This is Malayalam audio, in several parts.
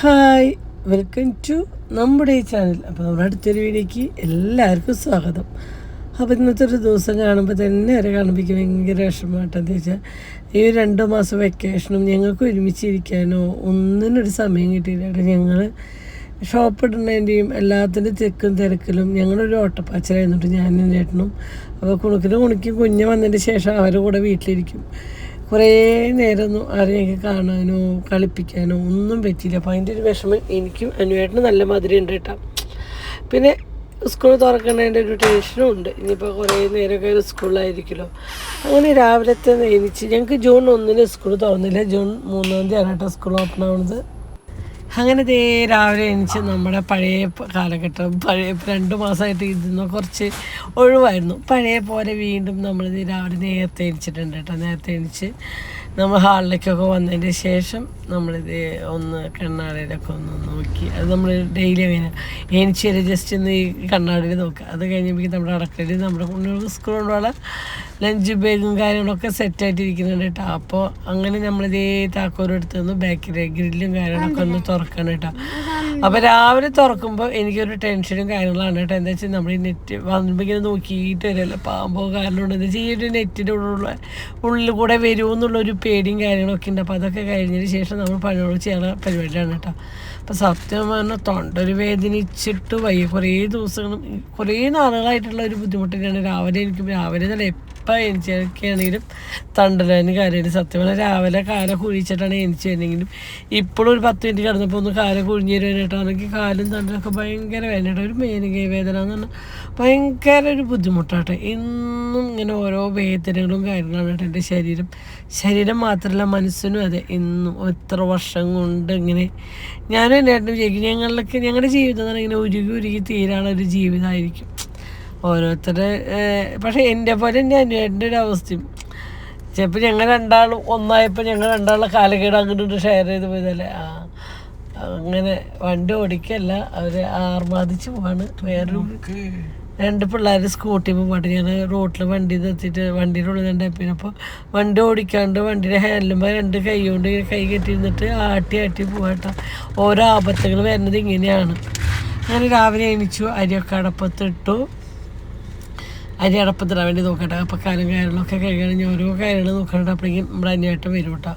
ഹായ്, വെൽക്കം ടു നമ്മുടെ ഈ ചാനൽ. അപ്പോൾ നമ്മുടെ അടുത്തൊരു വീഡിയോയ്ക്ക് എല്ലാവർക്കും സ്വാഗതം. അപ്പോൾ ഇന്നത്തെ ഒരു ദിവസം കാണുമ്പോൾ തന്നെ അവരെ കാണുമ്പോൾ ഭയങ്കര വിഷമമായിട്ട്. എന്താ വെച്ചാൽ ഈ 2 മാസം വെക്കേഷനും ഞങ്ങൾക്ക് ഒരുമിച്ചിരിക്കാനോ ഒന്നിനൊരു സമയം കിട്ടിയില്ല. ഞങ്ങൾ ഷോപ്പ് ഇടുന്നതിൻ്റെയും എല്ലാത്തിൻ്റെ തിരക്കിലും ഞങ്ങളൊരു ഓട്ടപ്പാച്ചിലായിരുന്നിട്ട് ഞാനും ചേട്ടനും. അപ്പോൾ കുണുക്കും കുഞ്ഞ് വന്നതിന് ശേഷം അവരുടെ കൂടെ വീട്ടിലിരിക്കും. കുറേ നേരമൊന്നും ആരെയൊക്കെ കാണാനോ കളിപ്പിക്കാനോ ഒന്നും പറ്റിയില്ല. അപ്പോൾ അതിൻ്റെ ഒരു വിഷമം എനിക്കും അനുവേട്ടനും നല്ല മധുരം ഉണ്ട് കേട്ടോ. പിന്നെ സ്കൂൾ തുറക്കുന്നതിൻ്റെ ഒരു ടെൻഷനും ഉണ്ട്. ഇനിയിപ്പോൾ കുറേ നേരമൊക്കെ ഒരു സ്കൂളിലായിരിക്കുമല്ലോ. അങ്ങനെ രാവിലത്തെ എണീച്ച് ഞങ്ങൾക്ക് ജൂൺ 1 സ്കൂൾ തുറന്നില്ല, ജൂൺ 3 കേട്ടോ സ്കൂൾ ഓപ്പൺ ആവുന്നത്. അങ്ങനെ രാവിലെ എണീച്ച് നമ്മുടെ പഴയ കാലഘട്ടം, 2 മാസമായിട്ട് ഇതിന്ന് കുറച്ച് ഒഴിവായിരുന്നു. പഴയ പോലെ വീണ്ടും നമ്മളിത് രാവിലെ നേരത്തെ എണീച്ചിട്ടുണ്ട് കേട്ടോ. നേരത്തെ എണീച്ച് നമ്മൾ ഹാളിലേക്കൊക്കെ വന്നതിന് ശേഷം നമ്മളിത് ഒന്ന് കണ്ണാടിയിലൊക്കെ ഒന്ന് നോക്കി. അത് നമ്മൾ ഡെയിലി അങ്ങനെ എണീച്ച് ജസ്റ്റ് ഒന്ന് ഈ കണ്ണാടിയിൽ നോക്കുക. അത് കഴിഞ്ഞപ്പോൾ നമ്മുടെ അടക്കളയിൽ നമ്മുടെ കുഞ്ഞുങ്ങൾക്ക് സ്കൂൾ കൊണ്ടുള്ള ലഞ്ച് ബാഗും കാര്യങ്ങളൊക്കെ സെറ്റായിട്ടിരിക്കുന്നുണ്ട് കേട്ടോ. അപ്പോൾ അങ്ങനെ നമ്മളിതേ താക്കോലെടുത്ത് നിന്ന് ബാക്കിലെ ഗ്രില്ലും കാര്യങ്ങളൊക്കെ ഒന്ന് തുറക്കണം കേട്ടോ. അപ്പോൾ രാവിലെ തുറക്കുമ്പോൾ എനിക്കൊരു ടെൻഷനും കാര്യങ്ങളാണ് കേട്ടോ. എന്താ വെച്ചാൽ നമ്മൾ ഈ നെറ്റ് വന്നുമ്പോൾ ഇങ്ങനെ നോക്കിയിട്ട് വരില്ല, പാമ്പോ കാരണം ഉണ്ട്. എന്താ വെച്ചാൽ ഈ ഒരു നെറ്റിൻ്റെ ഉള്ളിൽ കൂടെ വരുമോ എന്നുള്ളൊരു പേടിയും കാര്യങ്ങളൊക്കെ ഉണ്ട്. അപ്പോൾ അതൊക്കെ കഴിഞ്ഞതിന് ശേഷം നമ്മൾ പണിയോട് ചെയ്യാനുള്ള പരിപാടിയാണ് കേട്ടോ. അപ്പോൾ സത്യം പറഞ്ഞാൽ തൊണ്ടൊരു വേദനിച്ചിട്ട് വയ്യ. കുറേ നാളുകളായിട്ടുള്ള ഒരു ബുദ്ധിമുട്ട് തന്നെയാണ്. രാവിലെ നല്ല എപ്പോൾ എനിക്കാണെങ്കിലും തണ്ടലതിന് കാര്യമായിട്ട് സത്യം പറഞ്ഞാൽ രാവിലെ കാല കുഴിച്ചിട്ടാണ് എനിക്ക് വരുന്നെങ്കിലും ഇപ്പോഴും ഒരു 10 മിനിറ്റ് കിടന്നപ്പോൾ ഒന്ന് കാല കുഴിഞ്ഞ് തരുവാനായിട്ടാണെങ്കിൽ കാലും തണ്ടലൊക്കെ ഭയങ്കര വേദനയായിട്ട്. ഒരു മേലുകൈ വേദന എന്ന് പറഞ്ഞാൽ ഭയങ്കര ഒരു ബുദ്ധിമുട്ടാട്ടെ. എന്നും ഇങ്ങനെ ഓരോ വേദനകളും കാര്യങ്ങളാണ് കേട്ടോ. എൻ്റെ ശരീരം മാത്രമല്ല മനസ്സിനും അതെ. എന്നും എത്ര വർഷം കൊണ്ട് ഇങ്ങനെ ഞാനും എൻ്റെ ഏട്ടനും വിചാരിക്കും ഞങ്ങളുടെ ജീവിതം എന്ന് പറഞ്ഞാൽ ഇങ്ങനെ ഉരുകി തീരാനുള്ള ഒരു ജീവിതമായിരിക്കും ഓരോരുത്തരുടെ. പക്ഷേ എൻ്റെ പോലെ എൻ്റെ അനുവേട്ടൻ്റെ ഒരു അവസ്ഥയും ചിലപ്പോൾ ഞങ്ങൾ രണ്ടാളും ഒന്നായപ്പോൾ ഞങ്ങൾ രണ്ടാളുടെ കാലക്കേട് അങ്ങോട്ട് ഷെയർ ചെയ്ത് പോയതല്ലേ. അങ്ങനെ വണ്ടി ഓടിക്കല്ല, അവർ ആർമാദിച്ച് പോവാണ്. വേറൊരു 2 പിള്ളേർ സ്കൂട്ടി പോയിട്ട് ഞാൻ റോട്ടിൽ വണ്ടി നിർത്തിയിട്ട് വണ്ടിയുടെ ഉള്ളിൽ ഉണ്ടായിരുന്നു. അപ്പോൾ വണ്ടി ഓടിക്കാണ്ട് വണ്ടിയുടെ ഹാൻഡിലുമ്പോൾ 2 കൈ കൊണ്ട് കൈ കെട്ടിയിരുന്നിട്ട് ആട്ടി പോകട്ടോ. ഓരോ ആപത്തുകൾ വരുന്നത് ഇങ്ങനെയാണ്. അങ്ങനെ രാവിലെ എണീച്ചു, അരിയൊക്കെ അടപ്പത്തിട്ടു. അരി അടപ്പത്തിടാൻ വേണ്ടി നോക്കട്ടെ. അപ്പോൾ കാര്യങ്ങളൊക്കെ കഴിയണമെങ്കിൽ ഓരോ കാര്യങ്ങൾ നോക്കട്ടെ. അപ്പോഴേക്കും നമ്മുടെ അന്വേട്ടം വരും കേട്ടോ.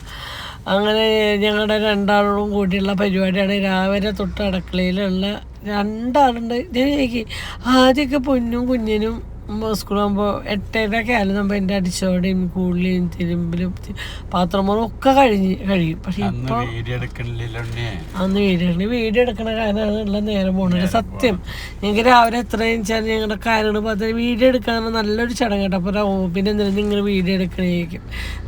അങ്ങനെ ഞങ്ങളുടെ 2 കൂടിയുള്ള പരിപാടിയാണ്. രാവിലെ തൊട്ട് അടുക്കളയിലുള്ള 2 ആളുണ്ട്. ഞാൻ എനിക്ക് ആദ്യമൊക്കെ പൊന്നും കുഞ്ഞിനും സ്കൂളാകുമ്പോൾ 8:30 ആയാലും നമ്മൾ എൻ്റെ അടിച്ചോടെയും കൂളിയും തിരുമ്പലും പാത്രമുറും ഒക്കെ കഴിയും. പക്ഷെ ഇപ്പോൾ അന്ന് വീഡിയോ എടുക്കണ കാര്യമാണ് ഉള്ള നേരം പോകുന്നത്. സത്യം ഞങ്ങൾക്ക് രാവിലെ എത്രയെന്ന് വെച്ചാൽ ഞങ്ങളുടെ കാര്യങ്ങൾ പറഞ്ഞാൽ വീഡിയോ എടുക്കാൻ നല്ലൊരു ചടങ്ങ് കേട്ടോ. അപ്പോൾ പിന്നെ എന്തെങ്കിലും നിങ്ങൾ വീഡിയോ എടുക്കണേക്കും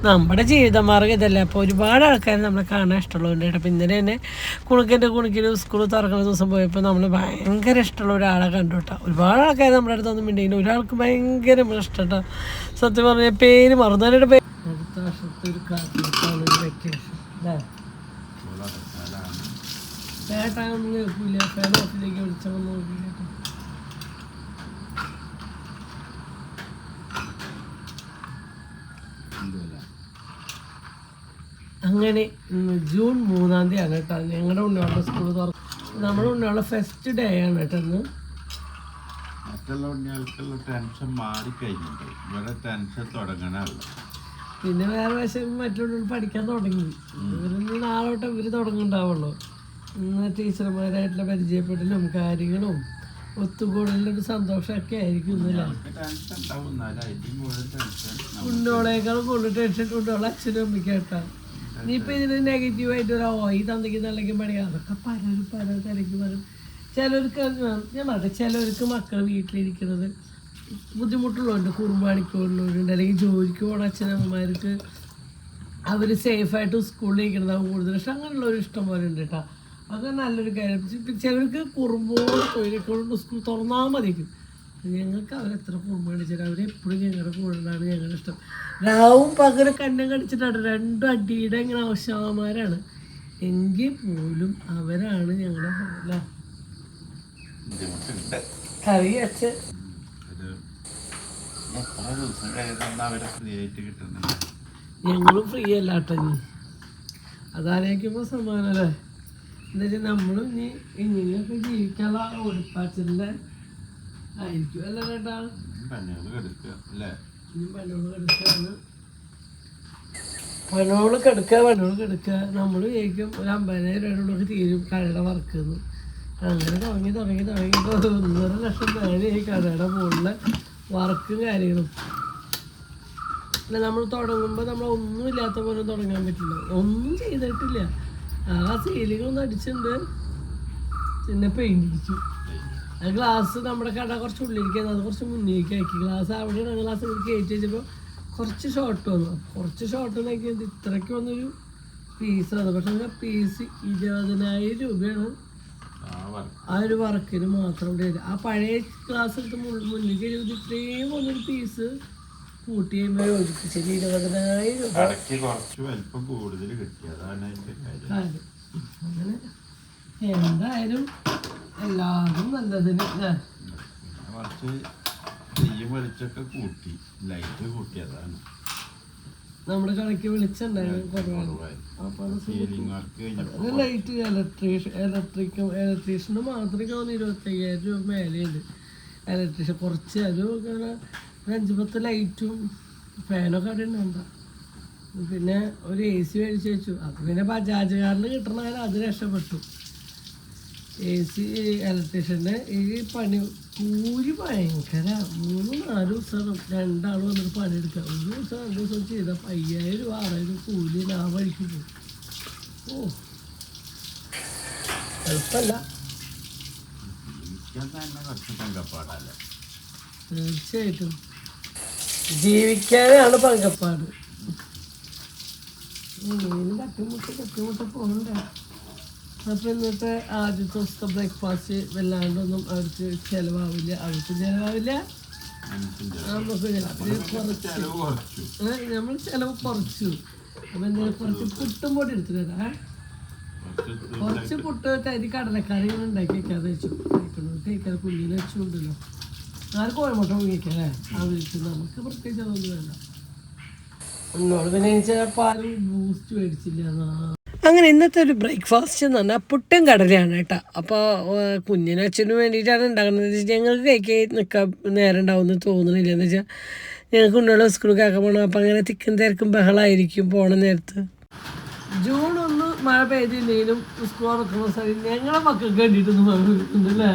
നമ്മുടെ ജീവിതമാർഗ്ഗം ഇതല്ലേ. അപ്പോൾ ഒരുപാട് ആൾക്കാർ നമ്മളെ കാണാൻ ഇഷ്ടമുള്ളതുകൊണ്ട് കേട്ടോ. അപ്പോൾ ഇന്നലെ തന്നെ കുണുക്കിന് സ്കൂൾ തുറക്കുന്ന ദിവസം പോയപ്പോൾ നമ്മൾ ഭയങ്കര ഇഷ്ടമുള്ള ഒരാളെ കണ്ടു കേട്ടോ. ഒരുപാട് ആൾക്കാർ നമ്മുടെ അടുത്തൊന്നും ഉണ്ടെങ്കിൽ ഒരാൾക്ക് ഭയങ്കര ഇഷ്ടട്ടോ. സത്യം പറഞ്ഞ പേര് മറന്നവരുടെ പേര്. അടുത്ത വർഷത്തെ ഒരു കാത്തിരിപ്പാണ് വെക്കേഷൻ. കേട്ടാനൊന്നും കേൾക്കില്ല. ഫാൻ ഓഫിലേക്ക് വിളിച്ചൊന്നും നോക്കില്ല. അങ്ങനെ ജൂൺ 3 കേട്ടോ ഞങ്ങളുടെ ഉണ്ണിയുള്ള സ്കൂൾ തുറക്കും. നമ്മുടെ ഉണ്ണിയുള്ള ഫസ്റ്റ് ഡേ ആണ് കേട്ടോ ഇന്ന്. മറ്റുള്ള ഉണ്ണികൾക്കുള്ള ടെൻഷൻ മാറിക്കഴിഞ്ഞിട്ട് ഇവരെ ടെൻഷൻ തുടങ്ങണമല്ല. പിന്നെ വേറെ വശം മറ്റുള്ള പഠിക്കാൻ തുടങ്ങി. ഇവരൊന്നും നാളോട്ട് ഇവർ തുടങ്ങുന്നുണ്ടാവുള്ളൂ. ഇന്ന് ടീച്ചർമാരായിട്ടുള്ള പരിചയപ്പെടലും കാര്യങ്ങളും ഒത്തുകൂടലൊരു സന്തോഷമൊക്കെ ആയിരിക്കും. ഉണ്ണോളേക്കാളും കൂടുതൽ ടെൻഷൻ ഉണ്ടോളെ അച്ഛനും അമ്മയ്ക്കാട്ടാ. ഇനിയിപ്പോൾ ഇതിന് നെഗറ്റീവായിട്ട് ഈ തന്തയ്ക്ക് നല്ലയ്ക്കും പണിയാ. അതൊക്കെ പലരും തിരക്ക് പറയും. ചിലർക്ക് ഞാൻ പറയട്ടെ, ചിലർക്ക് മക്കൾ വീട്ടിലിരിക്കുന്നത് ബുദ്ധിമുട്ടുള്ളവരുണ്ട്, കുറുമ്പാണിക്കുള്ളവരുണ്ട്, അല്ലെങ്കിൽ ജോലിക്ക് പോകുന്ന അച്ഛനമ്മമാർക്ക് അവർ സേഫായിട്ട് സ്കൂളിൽ ഇരിക്കുന്നതാവും കൂടുതൽ ഇഷ്ടം. അങ്ങനെയുള്ളൊരു ഇഷ്ടം പോലെ ഉണ്ട് കേട്ടോ. അത് നല്ലൊരു കാര്യം. ചിലർക്ക് കുറുമ്പോട് തൊഴിലേക്കൊണ്ട് സ്കൂൾ തുറന്നാൽ മതിക്കും. ഞങ്ങൾക്ക് അവരെത്ര കുറുമ്പാണിച്ചാൽ അവരെപ്പോഴും ഞങ്ങളുടെ കൂടുതലാണ് ഞങ്ങളുടെ ഇഷ്ടം. രാവും പകരം കണ്ണം കടിച്ചിട്ടാണ് 2 അടിയുടെ ഇങ്ങനെ ആവശ്യമാരാണ്. എങ്കിൽ പോലും അവരാണ് ഞങ്ങളുടെ അല്ല കറി അച്ഛൻ ഞങ്ങളും ഫ്രീ അല്ല കേട്ടോ. അതാലോചിക്കുമ്പോൾ സമാനല്ലേ. എന്താ വെച്ചാൽ നമ്മളും ഇനി ഇങ്ങനെയൊക്കെ ജീവിക്കാനുള്ള ഓടിപ്പാച്ചിൻ്റെ ആയിരിക്കും അല്ല ചേട്ടാ. പണികൾ കെടുക്കുക അല്ലേ? ഇനി പണികൾ കെടുക്കുകയാണ്. പണികൾ കെടുക്കുക. നമ്മൾ വിചാരിക്കും ഒരു 50,000 രൂപ തീരും കടയുടെ വർക്ക് എന്ന്. അങ്ങനെ തുടങ്ങി 1.5 ലക്ഷം മേലെയായി കടയുടെ മുകളിലെ വർക്കും കാര്യങ്ങളും. അല്ല നമ്മൾ തുടങ്ങുമ്പോൾ നമ്മളൊന്നും ഇല്ലാത്ത പോലെ തുടങ്ങാൻ പറ്റില്ല. ഒന്നും ചെയ്തിട്ടില്ല. ആ സീലിംഗ് ഒന്ന് അടിച്ചിട്ടുണ്ട്, പിന്നെ പെയിന്റ് അടിച്ചു. ആ ഗ്ലാസ് നമ്മുടെ കട കുറച്ച് ഉള്ളിലേക്ക് അത് കുറച്ച് മുന്നിലേക്ക് ആക്കി. ഗ്ലാസ് അവിടെയാണ് ഗ്ലാസ് കയറ്റി വെച്ചപ്പോൾ കുറച്ച് ഷോർട്ട് വന്നു. കുറച്ച് ഷോർട്ട് നോക്കിയത് ഇത്രയ്ക്ക് വന്നൊരു പീസാണ്. പക്ഷെ പീസ് 20,000 രൂപയാണ് ആ ഒരു വർക്കിന് മാത്രം ഇവിടെ വരും. ആ പഴയ ഗ്ലാസ് എടുത്ത് മുന്നിലേക്ക് എഴുതി ഇത്രയും വന്നൊരു പീസ് കൂട്ടി യോജിപ്പിച്ചത് 20,000 രൂപ. അങ്ങനെ എന്തായാലും എല്ലാതും നല്ലതിന് നമ്മുടെ കടയ്ക്ക് വിളിച്ചുണ്ടായിരുന്നു കുറവാണ്. അപ്പൊ ലൈറ്റ് ഇലക്ട്രീഷ്യന് മാത്രമേ തോന്നി 25,000 രൂപ മേലെയുണ്ട്. ഇലക്ട്രീഷ്യൻ കുറച്ച് ഒരു 5-10 ലൈറ്റും ഫാനൊക്കെ അവിടെ ഉണ്ടാ. പിന്നെ ഒരു AC മേടിച്ച് വെച്ചു. അത് പിന്നെ ബജാജ് കാറിൽ കിട്ടണ അത് രക്ഷപ്പെട്ടു. AC ഇലക്ട്രീഷ്യൻ്റെ ഈ പണി കൂലി ഭയങ്കര. 3-4 ദിവസം 2 ആൾ വന്നിട്ട് പണിയെടുക്കുക. 1 ദിവസം 2 ദിവസം ചെയ്താൽ 5,000 രൂപ 6,000 കൂലി ആ വഴിക്ക് പോകും. ഓ എളുപ്പമല്ല. തീർച്ചയായിട്ടും ജീവിക്കാനാണ് പങ്കപ്പാട്. തട്ടിമുട്ട പോകണ്ടേ. അപ്പം ഇന്നത്തെ ആദ്യത്തെ ദിവസത്തെ ബ്രേക്ക്ഫാസ്റ്റ് വല്ലാണ്ടൊന്നും അവർക്ക് ചിലവാവില്ല. അവർക്കും ചിലവാവില്ല, നമുക്ക് കുറച്ച് നമ്മൾ ചിലവ് കുറച്ചു. അപ്പം എന്തായാലും കുറച്ച് പുട്ടും പൊടി എടുത്തു തരാം. കുറച്ച് പുട്ട് തരി കടലക്കറി ഇങ്ങനെ ഉണ്ടാക്കി വെക്കാതെ വെച്ചു. കഴിക്കാൻ കുഞ്ഞിനെ വെച്ചുകൊണ്ടല്ലോ. ആരും കോഴിമുട്ട ഉപയോഗിക്കല്ലേ അവർക്ക്. നമുക്ക് പ്രത്യേകിച്ച് അതൊന്നും വേണ്ട. എന്നോട് പിന്നെ പാല് ബൂസ്റ്റ് മേടിച്ചില്ല. അങ്ങനെ ഇന്നത്തെ ഒരു ബ്രേക്ക്ഫാസ്റ്റ് എന്ന് പറഞ്ഞാൽ പുട്ടും കടലയാണ് കേട്ടോ. അപ്പോൾ കുഞ്ഞിനും അച്ഛനും വേണ്ടിയിട്ടാണ് ഉണ്ടാക്കുന്നത്. ഞങ്ങൾക്ക് കഴിക്കാൻ നിൽക്കാൻ നേരം ഉണ്ടാവുമെന്ന് തോന്നുന്നില്ല. എന്ന് വെച്ചാൽ ഞങ്ങൾക്ക് കുഞ്ഞുങ്ങളെ സ്കൂളിൽ ആക്കാൻ പോകണം. അപ്പം അങ്ങനെ തിക്കും തിരക്കും ബഹളമായിരിക്കും പോണ നേരത്ത്. ജൂൺ 1 മഴ പെയ്തില്ലെങ്കിലും സ്കൂൾ തുറക്കുന്ന സമയം ഞങ്ങളെ മക്കൾക്ക് വേണ്ടിയിട്ടൊന്നും മഴ പെയ്യുന്നുണ്ട് അല്ലേ.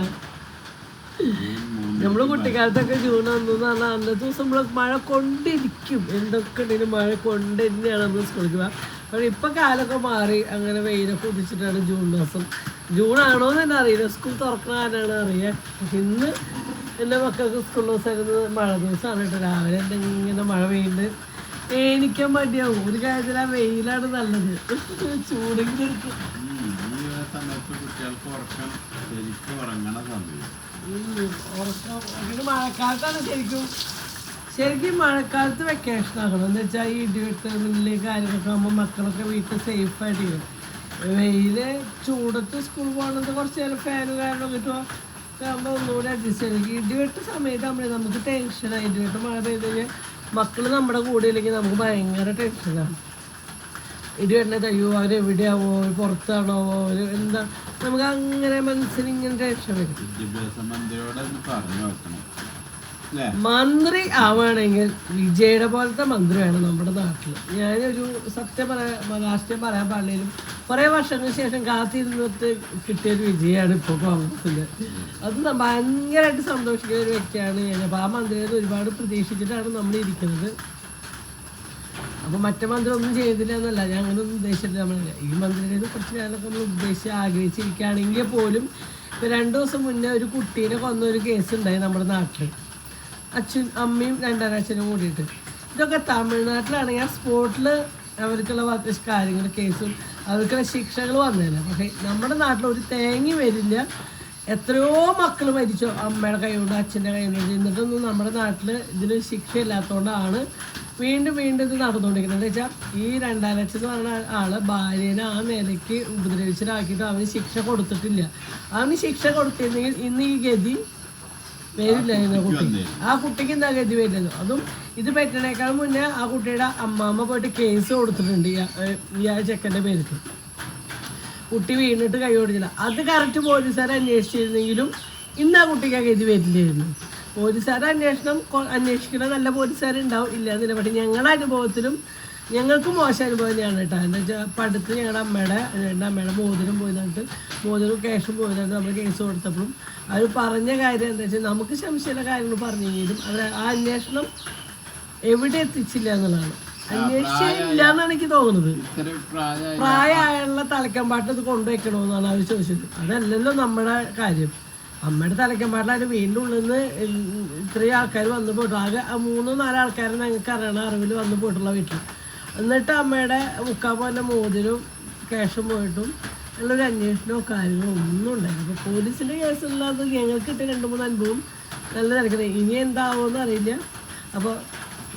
നമ്മൾ കുട്ടിക്കാലത്തൊക്കെ ജൂൺ 1 എന്ന് പറഞ്ഞാൽ അന്നത്തെ ദിവസം നമ്മൾ മഴ കൊണ്ടിരിക്കും. എന്തൊക്കെ ഉണ്ടെങ്കിലും മഴ കൊണ്ട് തന്നെയാണ് നമ്മൾ സ്കൂളിൽ പോകാം. പക്ഷേ ഇപ്പം കാലമൊക്കെ മാറി. അങ്ങനെ വെയിലൊക്കെ ഉദിച്ചിട്ടാണ് ജൂൺ മാസം. ജൂണാണോ എന്ന് തന്നെ അറിയില്ല. സ്കൂൾ തുറക്കുന്ന കാലമാണ് അറിയാം. ഇന്ന് എൻ്റെ മക്കൾക്ക് സ്കൂൾ ദിവസമായിരുന്നു മഴ ദിവസമാണ് കേട്ടോ. രാവിലെ എന്തെങ്കിലും മഴ പെയ്യുന്നുണ്ട്. എണീക്കാൻ മടിയാവും. ഒരു കാര്യത്തിൽ ആ വെയിലാണ് നല്ലത്. ചൂടെങ്കിലും മഴക്കാലത്താണ് ശരിക്കും മഴക്കാലത്ത് വെക്കേഷൻ ആക്കണം. എന്ന് വെച്ചാൽ ഈ ഇടിവെട്ട് വലിയ കാര്യങ്ങളൊക്കെ ആകുമ്പോൾ മക്കളൊക്കെ വീട്ടിൽ സേഫായിട്ട് ചെയ്യും. വെയിൽ ചൂടത്ത് സ്കൂൾ പോകണത് കുറച്ച് നേരം ഫാനും കാരണം കിട്ടുമോ ആകുമ്പോൾ ഒന്നുകൂടി അഡ്ജസ്റ്റ് ചെയ്യും. ഇടിവെട്ട് സമയത്താകുമ്പോഴേ നമുക്ക് ടെൻഷനാണ്. ഇടിവെട്ട് മഴ പെയ്ത് കഴിഞ്ഞാൽ മക്കൾ നമ്മുടെ കൂടെ ഇല്ലെങ്കിൽ നമുക്ക് ഭയങ്കര ടെൻഷനാണ്. ഇടിവെട്ടണത് അയ്യോ അവരെവിടെയാവോ, പുറത്താണോ, എന്താ, നമുക്ക് അങ്ങനെ മനസ്സിന് ഇങ്ങനെ ടെൻഷൻ വരും. മന്ത്രി ആവുകയാണെങ്കിൽ വിജയുടെ പോലത്തെ മന്ത്രി വേണം നമ്മുടെ നാട്ടിൽ. ഞാനൊരു സത്യം രാഷ്ട്രീയം പറയാൻ പാടില്ലേലും കുറേ വർഷങ്ങൾക്ക് ശേഷം കാത്തിരുന്നിട്ട് കിട്ടിയൊരു വിജയമാണ് ഇപ്പോൾ കോൺഗ്രസിൻ്റെ. അത് ഭയങ്കരമായിട്ട് സന്തോഷിക്കുന്ന ഒരു വ്യക്തിയാണ് ഞാൻ. അപ്പോൾ ആ മന്ത്രിയെ ഒരുപാട് പ്രതീക്ഷിച്ചിട്ടാണ് നമ്മൾ ഇരിക്കുന്നത്. അപ്പോൾ മറ്റേ മന്ത്രി ഒന്നും ചെയ്തില്ല എന്നല്ല, ഞാൻ അങ്ങനെ ഒന്നും ഉദ്ദേശിച്ചിട്ടില്ല. നമ്മളില്ല ഈ മന്ത്രിയുടെ കുറച്ച് കാലമൊക്കെ നമ്മൾ ഉദ്ദേശിച്ച് ആഗ്രഹിച്ചിരിക്കുകയാണെങ്കിൽ പോലും ഇപ്പോൾ 2 ദിവസം മുന്നേ ഒരു കുട്ടീനെ കൊന്നൊരു കേസ് ഉണ്ടായി നമ്മുടെ നാട്ടിൽ. അമ്മയും 2 അച്ഛനും കൂടിയിട്ട്. ഇതൊക്കെ തമിഴ്നാട്ടിലാണെങ്കിൽ ആ സ്പോട്ടിൽ അവർക്കുള്ള കാര്യങ്ങൾ കേസും അവർക്കുള്ള ശിക്ഷകൾ വന്നേനെ. പക്ഷേ നമ്മുടെ നാട്ടിൽ ഒരു തേങ്ങി വരില്ല. എത്രയോ മക്കൾ മരിച്ചോ അമ്മയുടെ കൈ കൊണ്ട് അച്ഛൻ്റെ കൈ കൊണ്ട്. എന്നിട്ടൊന്നും നമ്മുടെ നാട്ടിൽ ഇതിന് ശിക്ഷ ഇല്ലാത്തതുകൊണ്ടാണ് വീണ്ടും ഇത് നടന്നുകൊണ്ടിരിക്കുന്നത്. എന്ന് വെച്ചാൽ ഈ 2 ലക്ഷം എന്ന് പറഞ്ഞ ആൾ ഭാര്യേനെ ആ നിലയ്ക്ക് ഉപദ്രവിച്ചിട്ടാക്കിയിട്ട് അവന് ശിക്ഷ കൊടുത്തിട്ടില്ല. അവന് ശിക്ഷ കൊടുത്തിരുന്നെങ്കിൽ ഇന്ന് ഈ ഗതി വരില്ല. കുട്ടി ആ കുട്ടിക്ക് എന്താ ഗതി വരില്ലല്ലോ. അതും ഇത് പറ്റണേക്കാൾ മുന്നേ ആ കുട്ടിയുടെ അമ്മാമ്മ പോയിട്ട് കേസ് കൊടുത്തിട്ടുണ്ട് ഈ ചെക്കൻ്റെ പേർക്ക്. കുട്ടി വീണിട്ട് കൈ ഓടിച്ചില്ല. അത് കറക്റ്റ് പോലീസുകാരെ അന്വേഷിച്ചിരുന്നെങ്കിലും ഇന്ന് ആ കുട്ടിക്ക് ആ ഗതി വരില്ലായിരുന്നു. പോലീസുകാരെ അന്വേഷിക്കുന്ന നല്ല പോലീസുകാരുണ്ടാവും, ഇല്ലാന്നില്ല. പക്ഷേ ഞങ്ങളുടെ അനുഭവത്തിലും ഞങ്ങൾക്ക് മോശം അനുഭവം തന്നെയാണ് കേട്ടോ. എന്താ വെച്ചാൽ അപ്പം അടുത്ത് ഞങ്ങളുടെ അമ്മയുടെ മോതിരം പോയതായിട്ട്, മോതിരം ക്യാഷും പോയതായിട്ട് നമ്മൾ കേസ് കൊടുത്തപ്പോഴും അവർ പറഞ്ഞ കാര്യം എന്താ വെച്ചാൽ നമുക്ക് സംശയമുള്ള കാര്യങ്ങൾ പറഞ്ഞെങ്കിലും അവർ ആ അന്വേഷണം എവിടെ എത്തിച്ചില്ല എന്നുള്ളതാണ്. അന്വേഷിച്ചില്ല എന്നാണ് എനിക്ക് തോന്നുന്നത്. പ്രായമായുള്ള തലക്കമ്പാട്ട് ഇത് കൊണ്ടുവയ്ക്കണമെന്നാണ് അവർ ചോദിച്ചത്. അതല്ലല്ലോ നമ്മുടെ കാര്യം. അമ്മയുടെ തലക്കമ്പാട്ടിൽ അതിന് വീണ്ടും ഉള്ളിൽ നിന്ന് ഇത്രയും ആൾക്കാർ വന്നു പോയിട്ടു. ആകെ 3-4 ആൾക്കാരെ ഞങ്ങൾക്ക് അറിയണ അറിവിൽ വന്നു പോയിട്ടുള്ള വീട്ടിൽ. എന്നിട്ട് അമ്മയുടെ മുക്കാൽ പോലെ മോതിരവും ക്യാഷും പോയിട്ടും ഉള്ളൊരു അന്വേഷണമോ കാര്യങ്ങളോ ഒന്നും ഉണ്ടായില്ല. അപ്പോൾ പോലീസിൻ്റെ കേസുള്ളത് ഞങ്ങൾക്ക് കിട്ടിയ 2-3 അനുഭവം നല്ല തിരക്കുന്നത്. ഇനി എന്താവുമെന്ന് അറിയില്ല. അപ്പോൾ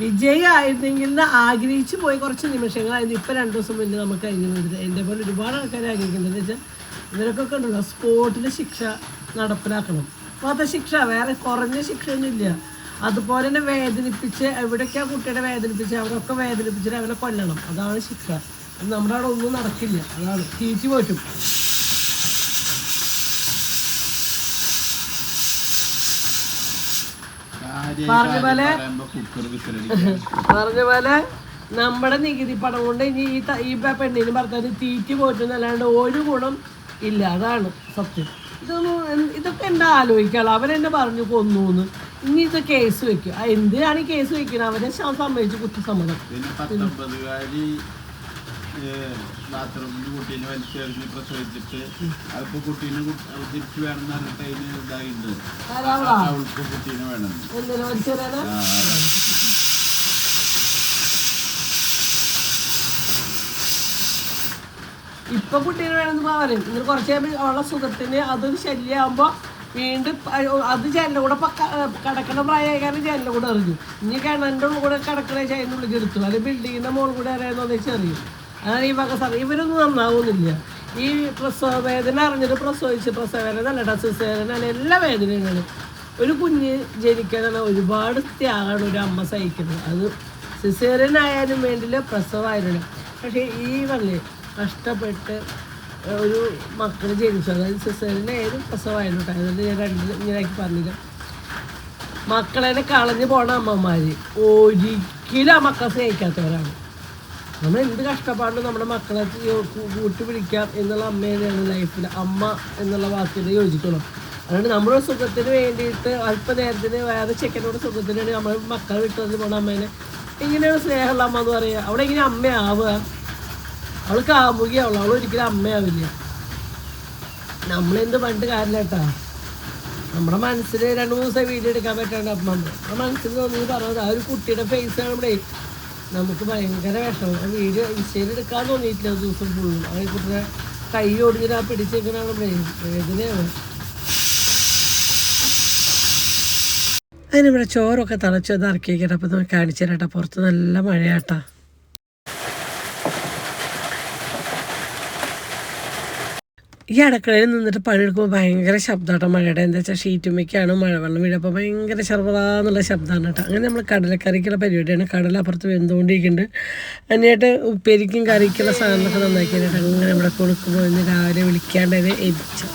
വിജയമായിരുന്നെങ്കിൽ ആഗ്രഹിച്ച് പോയി കുറച്ച് നിമിഷങ്ങളായിരുന്നു. ഇപ്പോൾ 2 ദിവസം മുന്നേ നമുക്ക് കഴിഞ്ഞു പോയിട്ട് എൻ്റെ പോലെ ഒരുപാട് ആൾക്കാർ ആഗ്രഹിക്കുന്നുണ്ട്. എന്ന് വെച്ചാൽ ഇവരൊക്കെ ഉണ്ടല്ലോ സ്പോട്ടിൽ ശിക്ഷ നടപ്പിലാക്കണം. വധശിക്ഷ, വേറെ കുറഞ്ഞ ശിക്ഷയൊന്നുമില്ല. അതുപോലെ തന്നെ വേദനിപ്പിച്ച് എവിടെയൊക്കെയാണ് കുട്ടിയുടെ വേദനിപ്പിച്ച് അവരൊക്കെ വേദനിപ്പിച്ചിട്ട് അവരെ കൊല്ലണം. അതാണ് ശിക്ഷ. അത് നമ്മുടെ അവിടെ ഒന്നും നടക്കില്ല. അതാണ് തീറ്റി പോറ്റും. പറഞ്ഞ പോലെ നമ്മുടെ നികുതി പണം കൊണ്ട് ഇനി ഈ പെണ്ണിന് ഭർത്താവിന് തീറ്റി പോറ്റുന്നല്ലാണ്ട് ഒരു ഗുണം ഇല്ല. അതാണ് സത്യം. ഇതൊക്കെ എന്താ ആലോചിക്കാനുള്ള. അവരെന്നെ പറഞ്ഞു കൊന്നൂന്ന്. ഇനി ഇത് കേസ് വെക്കും. എന്തിനാണ് ഈ കേസ് വെക്കുന്നത്? അവരെ സമ്മതിച്ചു കുറ്റസമ്മതം. ബാത്റൂമിൽ കുട്ടീനെ വലിച്ചെറിഞ്ഞ് പ്രസവിച്ചിട്ട് അതിപ്പോ കുട്ടീനെ തിരിച്ചു വേണമെന്ന് പറഞ്ഞിട്ട് അതിന് ഇതായിട്ടുണ്ട്. അവൾക്ക് കുട്ടീനെ വേണം. ഇപ്പൊ കുട്ടീനെ വേണമെന്ന് പറയും. ഇങ്ങനെ കുറച്ച് അവളുടെ സുഖത്തിന് അതൊരു ശല്യമാകുമ്പോ വീണ്ടും അത് ജനലിൻ്റെ കൂടെ കിടക്കണ പ്രായമായ കാരണം ജനലിൻ്റെ കൂടെ എറിഞ്ഞു. ഇനി കിണറിൻ്റെ ഉള്ളിൽ കൂടെ കിടക്കണ അതിൻ്റെ ഉള്ളിൽ എടുത്തു. അല്ലെങ്കിൽ ബിൽഡിങ്ങിൻ്റെ മുകളിൽ കൂടെ അറിയാമെന്ന് വെച്ചറിയും. അതാണ് ഈ വക സാർ. ഇവരൊന്നും നന്നാവുന്നില്ല. ഈ പ്രസവ വേദന അറിഞ്ഞിട്ട് പ്രസവ വേദന അല്ല, സിസേറിയൻ അല്ല, എല്ലാ വേദനയാണ്. ഒരു കുഞ്ഞ് ജനിക്കാൻ ഒരുപാട് ത്യാഗമാണ് ഒരു അമ്മ സഹിക്കുന്നത്. അത് സിസേറിയൻ ആയാലും വേണ്ടില്ല, പ്രസവമായാലും. പക്ഷേ ഈ വല്ലേ കഷ്ടപ്പെട്ട് ഒരു മക്കൾ ജനിച്ചു, അതായത് സിസേറിയനായാലും പ്രസവമായാലും കേട്ടോ. അതുകൊണ്ട് ഞാൻ ഇങ്ങനെയാക്കി പറഞ്ഞില്ല. മക്കളെ കളഞ്ഞു പോണ അമ്മമാർ ഒരിക്കലും ആ മക്കളെ സ്നേഹിക്കാത്തവരാണ്. നമ്മൾ എന്ത് കഷ്ടപ്പാടും നമ്മുടെ മക്കളെ കൂട്ടി പിടിക്കാം എന്നുള്ള അമ്മേനെയാണ് ലൈഫിൽ അമ്മ എന്നുള്ള വാക്കിൽ യോജിക്കണം. അതുകൊണ്ട് നമ്മുടെ സുഖത്തിന് വേണ്ടിയിട്ട് അല്പനേരത്തിന് വേറെ ചെക്കനോട് സുഖത്തിന് വേണ്ടി നമ്മൾ മക്കളെ വിട്ടു പോണ അമ്മേനെ എങ്ങനെയാണ് സ്നേഹമുള്ള അമ്മ എന്ന് പറയുക? അവിടെ എങ്ങനെ അമ്മയാവുക? അവൾ കാമുകിയാവുള്ളൂ, അവൾ ഒരിക്കലും അമ്മയാവില്ല. നമ്മളെന്ത് പണ്ട് കാര്യമില്ല കേട്ടാ. നമ്മുടെ മനസ്സിൽ 2-3 ദിവസം വീഡിയോ എടുക്കാൻ പറ്റാണ്ട് അമ്മ നമ്മുടെ മനസ്സിൽ തോന്നി പറഞ്ഞത് ആ ഒരു കുട്ടിയുടെ ഫേസ് കാണുമ്പോഴേ നമുക്ക് ഭയങ്കര വിഷമം. വീഡിയോ ഇൻസ്റ്റയിൽ എടുക്കാൻ തോന്നിയിട്ടില്ല ഒരു ദിവസം ഫുള്ളും. ആ കുട്ടിയുടെ കൈ ഒടിഞ്ഞിട്ട് ആ പിടിച്ചേക്കണാണ് വേദനയാണ്. അതിനിവിടെ ചോറൊക്കെ തിളച്ചത് ഇറക്കിക്കട്ടെ. അപ്പോൾ നമുക്ക് കാണിച്ചു തരാട്ടോ. പുറത്ത് നല്ല മഴയാട്ടാ. ഈ അടുക്കളയിൽ നിന്നിട്ട് പണിയെടുക്കുമ്പോൾ ഭയങ്കര ശബ്ദമാട്ടോ മഴയുടെ. എന്താ വെച്ചാൽ ഷീറ്റുമ്മയ്ക്കാണ് മഴവെള്ളം വീഴുക. അപ്പോൾ ഭയങ്കര ശർവതാന്നുള്ള ശബ്ദമാണ് കേട്ടോ. അങ്ങനെ നമ്മൾ കടലക്കറിക്കുള്ള പരിപാടിയാണ്. കടലപ്പുറത്ത് വെന്തുകൊണ്ടിരിക്കുന്നുണ്ട്. അതിനായിട്ട് ഉപ്പേരിക്കും കറിക്കുള്ള സാധനങ്ങളൊക്കെ നന്നാക്കിയിട്ട് അങ്ങനെ ഇവിടെ കൊടുക്കുമ്പോൾ ഇന്ന് രാവിലെ വിളിക്കാണ്ടത് എരിച്ചു.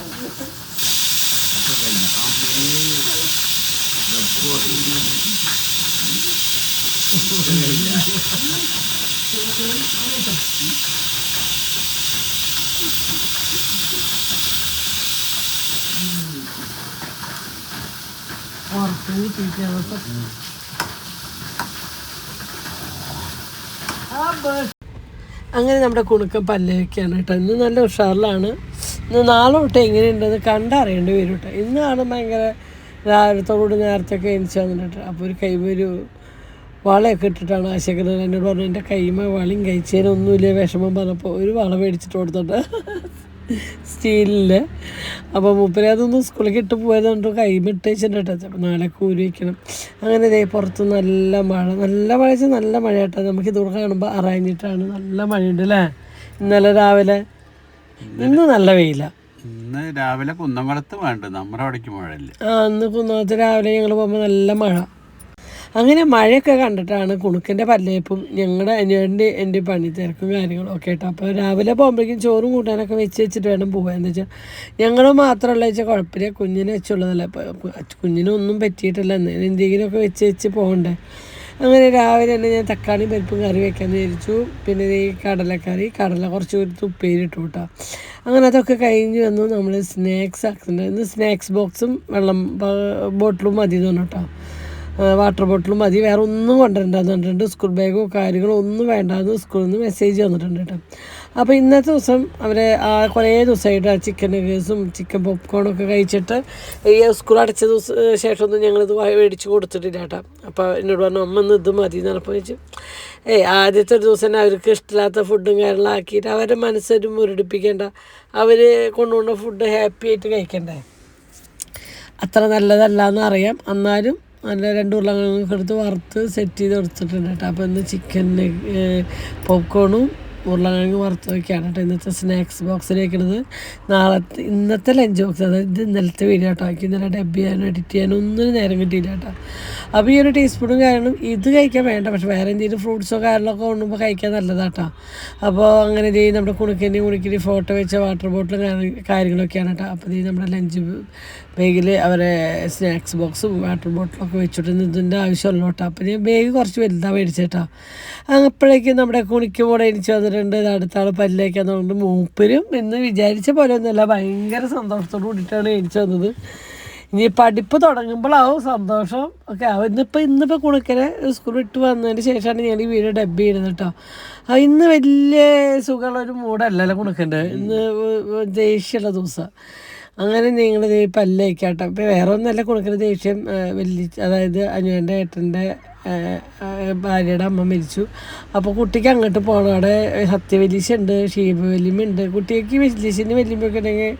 അങ്ങനെ നമ്മുടെ കുണുക്കം പല്ലേക്കാണ് കേട്ടോ. ഇന്ന് നല്ല ഉഷാറിലാണ്. ഇന്ന് നാളെ തൊട്ട് എങ്ങനെയുണ്ടെന്ന് കണ്ടറിയേണ്ടി വരും കേട്ടോ. ഇന്നാണ് ഭയങ്കര രാവിലത്തോടുകൂടി നേരത്തെയൊക്കെ എണിച്ച് വന്നിട്ട്. അപ്പോൾ ഒരു കൈമൊരു വളയൊക്കെ ഇട്ടിട്ടാണ് ആശയക്കുന്നത്. എന്നോട് പറഞ്ഞു എൻ്റെ കൈമ വളയും കഴിച്ചതിനൊന്നുമില്ല വിഷമം പറഞ്ഞപ്പോൾ ഒരു വള മേടിച്ചിട്ട് കൊടുത്തോട്ട് സ്റ്റീലിൻ്റെ. അപ്പോൾ മൂപ്പരെ അതൊന്നും സ്കൂളിലേക്ക് ഇട്ട് പോയതുകൊണ്ട് കൈമിട്ട് വെച്ചിട്ടുണ്ട്. അപ്പോൾ നാളെ കൂരി വയ്ക്കണം. അങ്ങനെ ഇതേ പുറത്ത് നല്ല മഴ വെച്ചാൽ നല്ല മഴ കേട്ടോ. നമുക്ക് ഇതോടെ കാണുമ്പോൾ അറിഞ്ഞിട്ടാണ് നല്ല മഴയുണ്ട് അല്ലേ. ഇന്നലെ രാവിലെ, ഇന്ന് നല്ല വെയിലാണ്. ഇന്ന് രാവിലെ കുന്നംകുളത്ത് വേണ്ട, നമ്മുടെ അവിടേക്ക് മഴയില്ല. ഇന്ന് കുന്നംകുളത്ത് രാവിലെ ഞങ്ങൾ പോകുമ്പോൾ നല്ല മഴ. അങ്ങനെ മഴയൊക്കെ കണ്ടിട്ടാണ് കുണുക്കൻ്റെ പല്ലേപ്പും ഞങ്ങളുടെ എൻ്റെ പണി തിരക്കും കാര്യങ്ങളും ഒക്കെ കേട്ടോ. അപ്പോൾ രാവിലെ പോകുമ്പോഴേക്കും ചോറും കൂട്ടാനൊക്കെ വെച്ചിട്ട് വേണം പോകാൻ. എന്ന് വെച്ചാൽ ഞങ്ങൾ മാത്രമല്ല വെച്ചാൽ കുഴപ്പമില്ല, കുഞ്ഞിനെ വെച്ചുള്ളതല്ല. അപ്പോൾ കുഞ്ഞിനൊന്നും പറ്റിയിട്ടില്ല, എന്തെങ്കിലുമൊക്കെ വെച്ച് പോകണ്ടേ. അങ്ങനെ രാവിലെ തന്നെ ഞാൻ തക്കാളി പരിപ്പും കറി വെക്കാമെന്ന് വിചാരിച്ചു. പിന്നെ ഈ കടലക്കറി, കടല കുറച്ച് ഉപ്പേരിട്ടു കേട്ടോ. അങ്ങനെ അതൊക്കെ കഴിഞ്ഞ് വന്നു. നമ്മൾ സ്നാക്സ് ആക്കുന്നുണ്ട്. ഇന്ന് സ്നാക്സ് ബോക്സും വെള്ളം ബോട്ടിലും മതി എന്ന് പറഞ്ഞു കേട്ടോ. വാട്ടർ ബോട്ടിലും മതി, വേറെ ഒന്നും കൊണ്ടുവരണ്ടെന്ന് പറഞ്ഞിട്ടുണ്ട്. സ്കൂൾ ബാഗോ കാര്യങ്ങളോ ഒന്നും വേണ്ടാന്ന് സ്കൂളിൽ നിന്ന് മെസ്സേജ് വന്നിട്ടുണ്ട് കേട്ടോ. അപ്പോൾ ഇന്നത്തെ ദിവസം അവർ കുറേ ദിവസമായിട്ട് ചിക്കൻ നഗേഴ്സും ചിക്കൻ പോപ്കോണൊക്കെ കഴിച്ചിട്ട് ഈ സ്കൂൾ അടച്ച ശേഷമൊന്നും ഞങ്ങളിത് മേടിച്ച് കൊടുത്തിട്ടില്ല കേട്ടോ. അപ്പോൾ എന്നോട് പറഞ്ഞു അമ്മ ഇന്ന് ഇത് മതി എന്ന് പറഞ്ഞപ്പോൾ ചോദിച്ചു ആദ്യത്തെ ഒരു ദിവസം തന്നെ അവർക്ക് ഇഷ്ടമില്ലാത്ത ഫുഡും കാര്യങ്ങളും ആക്കിയിട്ട് അവരുടെ മനസ്സൊരു മുരടിപ്പിക്കേണ്ട, അവർ കൊണ്ടുപോകുന്ന ഫുഡ് ഹാപ്പി ആയിട്ട് കഴിക്കണ്ടേ. അത്ര നല്ലതല്ല എന്നറിയാം, എന്നാലും നല്ല 2 ഉരുളക്കിഴങ്ങൊക്കെ എടുത്ത് വറുത്ത് സെറ്റ് ചെയ്ത് കൊടുത്തിട്ടുണ്ട് കേട്ടോ. അപ്പോൾ ഇന്ന് ചിക്കൻ പോപ്കോണും ഉരുളക്കിഴങ്ങ് വറുത്ത് വയ്ക്കുകയാണ് കേട്ടോ ഇന്നത്തെ സ്നാക്സ് ബോക്സിൽ വയ്ക്കുന്നത്. ഇന്നത്തെ ലഞ്ച് ബോക്സ്, അതായത് ഇത് ഇന്നലത്തെ വീഡിയോ കേട്ടോ. എനിക്ക് ഇന്നലെ ഡബ് ചെയ്യാനും എഡിറ്റ് ചെയ്യാനും ഒന്നും നേരം കിട്ടിയില്ല കേട്ടോ. അപ്പോൾ ഈ ഒരു ടീസ്പൂണും കാരണം ഇത് കഴിക്കാൻ വേണ്ട, പക്ഷേ വേറെ എന്തെങ്കിലും ഫ്രൂട്ട്സോ കാര്യങ്ങളൊക്കെ കൊണ്ടുമ്പോൾ കഴിക്കാൻ നല്ലതാട്ടോ. അപ്പോൾ അങ്ങനെ നമ്മുടെ കുണുക്കിൻ്റെയും ഫോട്ടോ വെച്ച വാട്ടർ ബോട്ടിലും കാര്യങ്ങളൊക്കെയാണ് കേട്ടോ. അപ്പോൾ നമ്മുടെ ലഞ്ച് ബാഗിൽ അവരെ സ്നാക്സ് ബോക്സും വാട്ടർ ബോട്ടിലൊക്കെ വെച്ചിട്ട് ഇതിൻ്റെ ആവശ്യമുള്ളൂ കേട്ടോ. അപ്പോൾ ഞാൻ ബാഗ് കുറച്ച് വലുതാണ് മേടിച്ചേട്ടോ. അപ്പോഴേക്കും നമ്മുടെ കുണിക്ക് കൂടെ എനിക്ക് വന്നിട്ടുണ്ട്. അടുത്ത ആൾ പല്ലേക്കാൻ തോന്നുന്നുണ്ട്. മൂപ്പരും ഇന്ന് വിചാരിച്ച പോലെ ഒന്നുമല്ല, ഭയങ്കര സന്തോഷത്തോട് കൂടിയിട്ടാണ് എനിക്ക് വന്നത്. ഇനി പഠിപ്പ് തുടങ്ങുമ്പോഴാവും സന്തോഷം ഒക്കെ ആവും. ഇന്നിപ്പോൾ കുണുക്കനെ സ്കൂൾ വിട്ട് വന്നതിന് ശേഷമാണ് ഞാൻ ഈ വീഡിയോ ഡബ് ചെയ്യുന്നത് കേട്ടോ. ഇന്ന് വലിയ സുഖമുള്ളൊരു മൂടല്ലല്ലോ കുണുക്കൻ്റെ, ഇന്ന് ദേഷ്യമുള്ള ദിവസമാണ്. അങ്ങനെ നിങ്ങൾ പല്ലേക്കാട്ടോ. ഇപ്പോൾ വേറെ ഒന്നല്ല കുണുക്കൻ്റെ ദേഷ്യം, അതായത് അനുവേൻ്റെ ഏട്ടൻ്റെ ഭാര്യയുടെ അമ്മ മരിച്ചു. അപ്പോൾ കുട്ടിക്ക് അങ്ങോട്ട് പോകണം. അവിടെ സത്യവല്യശുണ്ട്, ഷീബവല്യമുണ്ട്. കുട്ടിക്ക് വലിയശ്ശിന് വലിയമ്മയൊക്കെ ഉണ്ടെങ്കിൽ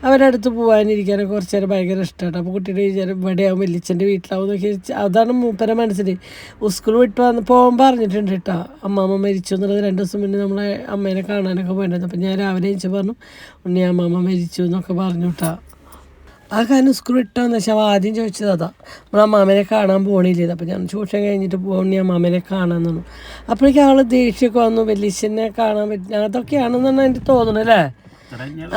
അവരടുത്ത് പോകാനിരിക്കാനൊക്കെ കുറച്ച് നേരം ഭയങ്കര ഇഷ്ടമാണ്. അപ്പോൾ കുട്ടിയുടെ വിചാരം ഇവിടെയാവും വലിയച്ഛൻ്റെ വീട്ടിലാവും എന്നൊക്കെ. അതാണ് മൂപ്പര മനസ്സിൽ. സ്കൂൾ വിട്ട് പോകുമ്പോൾ അറിഞ്ഞിട്ടുണ്ട് കേട്ടോ അമ്മാമ്മ മരിച്ചു എന്നുള്ളത്. 2 ദിവസം മുന്നേ നമ്മളെ അമ്മേനെ കാണാനൊക്കെ പോയിട്ടുണ്ടായിരുന്നു. അപ്പോൾ ഞാൻ രാവിലെ എണീച്ച് പറഞ്ഞു ഉണ്ണി അമ്മാമ്മ മരിച്ചു എന്നൊക്കെ പറഞ്ഞു കേട്ടോ. ആ കാരണം സ്കൂൾ വിട്ടോന്ന് വെച്ചാൽ ആദ്യം ചോദിച്ചത് അതാ, നമ്മൾ അമ്മാമനെ കാണാൻ പോകണില്ല. അപ്പോൾ ഞാൻ ട്യൂഷൻ കഴിഞ്ഞിട്ട് പോകണി അമ്മാമനെ കാണാമെന്ന് പറഞ്ഞു. അപ്പോഴേക്കും ആൾ ദേഷ്യമൊക്കെ വന്നു, വലിയച്ഛനെ കാണാൻ പറ്റില്ല അതൊക്കെയാണെന്നാണ് എനിക്ക് തോന്നുന്നത് അല്ലേ.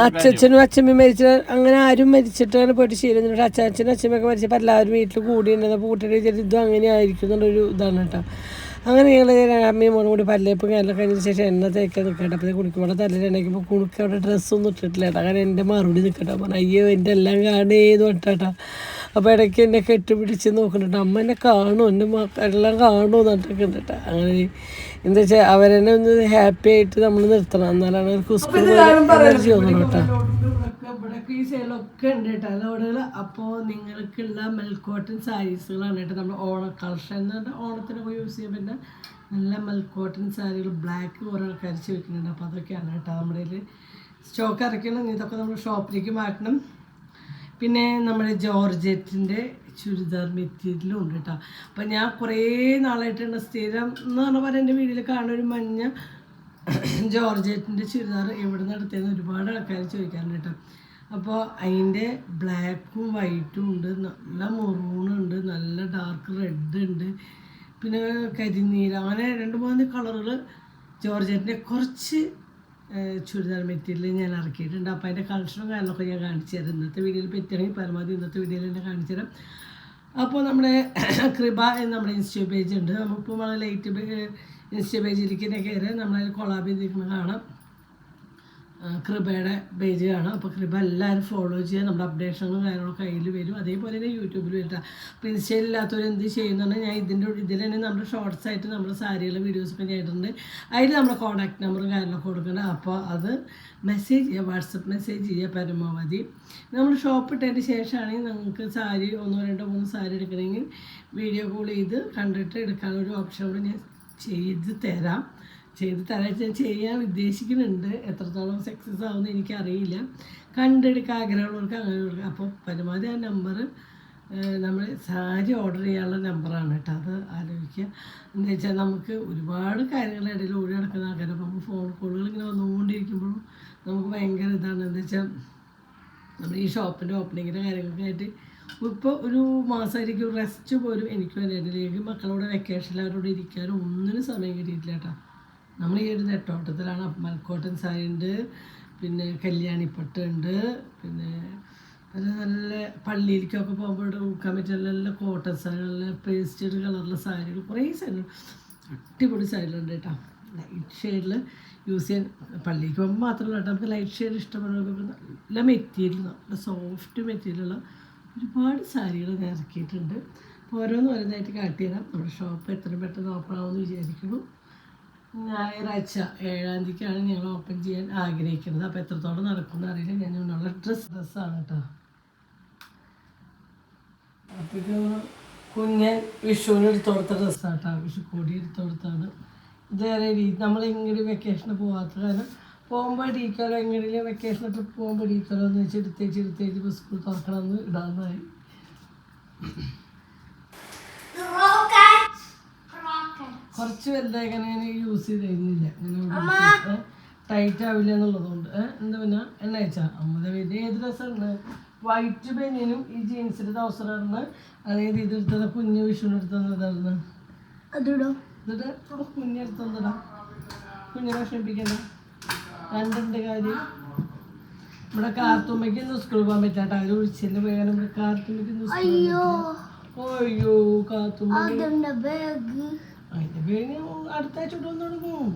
അച്ഛനും അച്ഛമ്മയും മരിച്ചിട്ട് അങ്ങനെ ആരും മരിച്ചിട്ട് അങ്ങനെ പോയിട്ട് ശീലം. അച്ഛനും അച്ഛമ്മയൊക്കെ മരിച്ചപ്പോൾ എല്ലാവരും വീട്ടിൽ കൂടിയിട്ടുണ്ടെങ്കിൽ അപ്പോൾ കൂട്ടിയുടെ വിചാരിച്ച് ഇതും അങ്ങനെ ആയിരിക്കും എന്നുള്ളൊരു ഇതാണ് കേട്ടോ. അങ്ങനെ ഞങ്ങൾ അമ്മയും മോളും കൂടി പല്ലേപ്പും കാര്യം കഴിഞ്ഞതിന് ശേഷം എണ്ണ തേക്കാൻ നിൽക്കട്ടെ. അപ്പോൾ കുണിക്കുമ്പോൾ തലയിലുണ്ടെങ്കിൽ കുണുക്ക് അവിടെ ഡ്രസ്സൊന്നും ഇട്ടിട്ടില്ല കേട്ടോ. അങ്ങനെ എൻ്റെ മറുപടി നിൽക്കട്ടെ. പറഞ്ഞു അയ്യോ എൻ്റെ എല്ലാം കാണേന്ന് തൊട്ടാട്ടോ. അപ്പോൾ ഇടയ്ക്ക് എന്നെ കെട്ടുപിടിച്ച് നോക്കുന്നുണ്ട്, അമ്മ എന്നെ കാണുമോ, എൻ്റെ എല്ലാം കാണുമോ എന്നിട്ടൊക്കെ ഉണ്ട് കേട്ടോ. അങ്ങനെ എന്താ വെച്ചാൽ അവരെന്നെ ഒന്ന് ഹാപ്പി ആയിട്ട് നമ്മൾ നിർത്തണം, എന്നാലാണ് അവർക്ക് സ്കൂൾ എനർജി തോന്നണം കേട്ടോ. ഇവിടെയൊക്കെ ഈ സൈഡിലൊക്കെ ഉണ്ട് കേട്ടോ ലോഡുകൾ. അപ്പോൾ നിങ്ങൾക്കുള്ള മെൽക്ക് കോട്ടൺ സാരീസുകളാണ് കേട്ടോ നമ്മുടെ ഓണം കളക്ഷൻ എന്ന് പറഞ്ഞാൽ ഓണത്തിനൊക്കെ യൂസ് ചെയ്യാൻ പറ്റുന്ന നല്ല മെൽക്ക് കോട്ടൺ സാരികൾ. ബ്ലാക്ക് കുറേ ആൾക്കാർ ചോദിക്കുന്നുണ്ട്. അപ്പോൾ അതൊക്കെയാണ് കേട്ടോ നമ്മുടെ കയ്യിൽ സ്റ്റോക്ക് ഇറക്കണം. ഇതൊക്കെ നമ്മൾ ഷോപ്പിലേക്ക് മാറ്റണം. പിന്നെ നമ്മുടെ ജോർജറ്റിൻ്റെ ചുരിദാർ മെറ്റീരിയലും ഉണ്ട് കേട്ടോ. അപ്പം ഞാൻ കുറേ നാളായിട്ടുണ്ട് സ്ഥിരം എന്ന് പറഞ്ഞ പോലെ എൻ്റെ വീട്ടിൽ കാണുന്ന ഒരു മഞ്ഞ ജോർജറ്റിൻ്റെ ചുരിദാർ എവിടെ നിന്ന് എടുത്തതെന്ന് ഒരുപാട് ആൾക്കാർ ചോദിക്കാറുണ്ട് കേട്ടോ. അപ്പോൾ അതിൻ്റെ ബ്ലാക്കും വൈറ്റും ഉണ്ട്, നല്ല മെറൂണുണ്ട്, നല്ല ഡാർക്ക് റെഡ് ഉണ്ട്, പിന്നെ കരിനീല, അങ്ങനെ 2-3 കളറുകൾ ജോർജറ്റിൻ്റെ കുറച്ച് ചുരിദാർ മെറ്റീരിയൽ ഞാൻ ഇറക്കിയിട്ടുണ്ട്. അപ്പോൾ അതിൻ്റെ കളക്ഷനും കാര്യങ്ങളൊക്കെ ഞാൻ കാണിച്ചു തരാം. ഇന്നത്തെ വീഡിയോയിൽ പറ്റുകയാണെങ്കിൽ പരമാവധി ഇന്നത്തെ വീഡിയോയിൽ തന്നെ കാണിച്ചു തരാം. അപ്പോൾ നമ്മുടെ കൃപ എന്ന് നമ്മുടെ ഇൻസ്റ്റ പേജ് ഉണ്ട്. നമുക്കിപ്പോൾ വളരെ ലൈറ്റ് ഇൻസ്റ്റ പേജിലേക്ക് കയറി നമ്മളതിൽ കൊളാബ് ചെയ്തിരിക്കുന്നത് കാണാം. കൃപയുടെ പേജ് കാണാം. അപ്പോൾ കൃപ എല്ലാവരും ഫോളോ ചെയ്യുക. നമ്മുടെ അപ്ഡേഷനും കാര്യങ്ങളൊക്കെ കയ്യിൽ വരും. അതേപോലെ തന്നെ യൂട്യൂബിൽ വരിക. അപ്പോൾ ഇൻസ്റ്റയിലില്ലാത്തവർ എന്ത് ചെയ്യുന്നതാണ്, ഞാൻ ഇതിൽ തന്നെ നമ്മുടെ ഷോർട്സ് ആയിട്ട് നമ്മുടെ സാരികളുടെ വീഡിയോസൊക്കെ ചെയ്തിട്ടുണ്ട്. അതിൽ നമ്മുടെ കോൺടാക്ട് നമ്പറും കാര്യങ്ങളൊക്കെ കൊടുക്കണം. അപ്പോൾ അത് മെസ്സേജ് ചെയ്യുക, വാട്സപ്പ് മെസ്സേജ് ചെയ്യുക പരമാവധി. നമ്മൾ ഷോപ്പ് ഇട്ടതിന് ശേഷമാണെങ്കിൽ നിങ്ങൾക്ക് സാരി 1, 2, 3 സാരി എടുക്കണമെങ്കിൽ വീഡിയോ കോൾ ചെയ്ത് കണ്ടിട്ട് എടുക്കാനൊരു ഓപ്ഷൻ കൂടി ഞാൻ ചെയ്ത് തരാം. ഞാൻ ചെയ്യാൻ ഉദ്ദേശിക്കുന്നുണ്ട്. എത്രത്തോളം സക്സസ് ആവുമെന്ന് എനിക്കറിയില്ല. കണ്ടെടുക്കാൻ ആഗ്രഹമുള്ളവർക്ക് അങ്ങനെ കൊടുക്കുക. അപ്പോൾ പരമാവധി ആ നമ്പർ നമ്മൾ സാരി ഓർഡർ ചെയ്യാനുള്ള നമ്പറാണ് കേട്ടോ. അത് ആലോചിക്കുക. എന്താ വെച്ചാൽ നമുക്ക് ഒരുപാട് കാര്യങ്ങളുടെ ഇടയിൽ ഓടി നടക്കുന്ന ആൾക്കാർ. അപ്പോൾ നമുക്ക് ഫോൺ കോളുകൾ ഇങ്ങനെ വന്നുകൊണ്ടിരിക്കുമ്പോഴും നമുക്ക് ഭയങ്കര ഇതാണ്. എന്താ വെച്ചാൽ നമ്മൾ ഈ ഷോപ്പിൻ്റെ ഓപ്പണിങ്ങിൻ്റെ കാര്യങ്ങൾക്കായിട്ട് ഇപ്പോൾ ഒരു മാസമായിരിക്കും റെസ്റ്റ് പോലും എനിക്ക് വേണ്ടിയിട്ടില്ലെങ്കിൽ മക്കളോട് വെക്കേഷനിൽ അവരോട് ഇരിക്കാനും ഒന്നിനും സമയം കിട്ടിയിട്ടില്ല കേട്ടോ. നമ്മൾ ഈ ഒരു നെട്ടോട്ടത്തിലാണ്. മൽക്കോട്ടൻ സാരിയുണ്ട്, പിന്നെ കല്യാണിപ്പട്ടുണ്ട്, പിന്നെ നല്ല നല്ല പള്ളിയിലേക്കൊക്കെ പോകുമ്പോൾ ഉടുക്കാൻ പറ്റിയ നല്ല കോട്ടൺ സാരി, നല്ല പേസ്റ്റഡ് കളറിലെ സാരികൾ, കുറേ സാരികൾ, അടിപൊളി സാരികളുണ്ട് കേട്ടോ. ലൈറ്റ് ഷെയ്ഡിൽ യൂസ് ചെയ്യാൻ പള്ളിക്ക് പോകുമ്പോൾ മാത്രമല്ല കേട്ടോ, നമുക്ക് ലൈറ്റ് ഷെയ്ഡ് ഇഷ്ടപ്പെടുന്നവർക്ക് നല്ല മെറ്റീരിയൽ, നല്ല സോഫ്റ്റ് മെറ്റീരിയലുള്ള ഒരുപാട് സാരികൾ ഞാൻ ഇറക്കിയിട്ടുണ്ട്. അപ്പോൾ ഓരോന്നായിട്ട് കാട്ടി തരാം. നമ്മുടെ ഷോപ്പ് എത്രയും പെട്ടെന്ന് ഓപ്പൺ ആവുമെന്ന് വിചാരിക്കുന്നു. ഞായറാഴ്ച 7-ാം തീയതിക്കാണ് ഞങ്ങൾ ഓപ്പൺ ചെയ്യാൻ ആഗ്രഹിക്കുന്നത്. അപ്പോൾ എത്രത്തോളം നടക്കുമെന്ന് അറിയില്ല. ഞാൻ ഉള്ള ഡ്രസ്സാണ് കേട്ടോ. അപ്പോൾ കുഞ്ഞൻ വിഷുവിന് എടുത്തു കൊടുത്ത ഡ്രസ്സാണ് കേട്ടോ. വിഷുക്കോടി എടുത്തു കൊടുത്താണ്. ഇതേറെ നമ്മളിങ്ങനെ വെക്കേഷന് പോകാത്ത കാരണം പോകുമ്പോൾ ഇടിക്കാലോ, എങ്ങനെയും വെക്കേഷൻ ട്രിപ്പ് പോകുമ്പോൾ ഇടിക്കാലോ എന്ന് വെച്ച് എടുത്തേച്ച് ഇപ്പോൾ സ്കൂൾ തുറക്കണമെന്ന് ഇടാന്നായി. കുറച്ച് വലുതായി ഞാൻ യൂസ് ചെയ്തിരുന്നില്ല, ഇങ്ങനെ ടൈറ്റ് ആവില്ല എന്നുള്ളതുകൊണ്ട്. എന്താ പിന്നെ എണ്ണ അയച്ചാ അമ്മയുടെ വലിയ ഏത് ഡ്രസ്സാണ്? വൈറ്റ് ബനിയനും ഈ ജീൻസിൻ്റെ ട്രൗസറാണ്. അതായത് ഇതെടുത്തത് കുഞ്ഞ് വിഷുവിനെടുത്തതാണ്. എന്നിട്ട് കുഞ്ഞെടുത്തതാ. കുഞ്ഞിനെ വിഷമിപ്പിക്കണ്ട. രണ്ടുണ്ട് കാര്യം. ഇവിടെ കാർത്തുമ്മയ്ക്കൊന്നും സ്കൂളിൽ പോകാൻ പറ്റാട്ടോ. അവർ വിളിച്ചില്ല പോയാലും നമ്മുടെ കാർത്തുമ്മയ്ക്കൊന്നും സ്കൂളിൽ പറ്റില്ല. അയ്യോ കാർത്തുമ്മ അതിൻ്റെ ബാഗ് അടുത്ത ആഴ്ച ഇട്ടു തുടങ്ങും.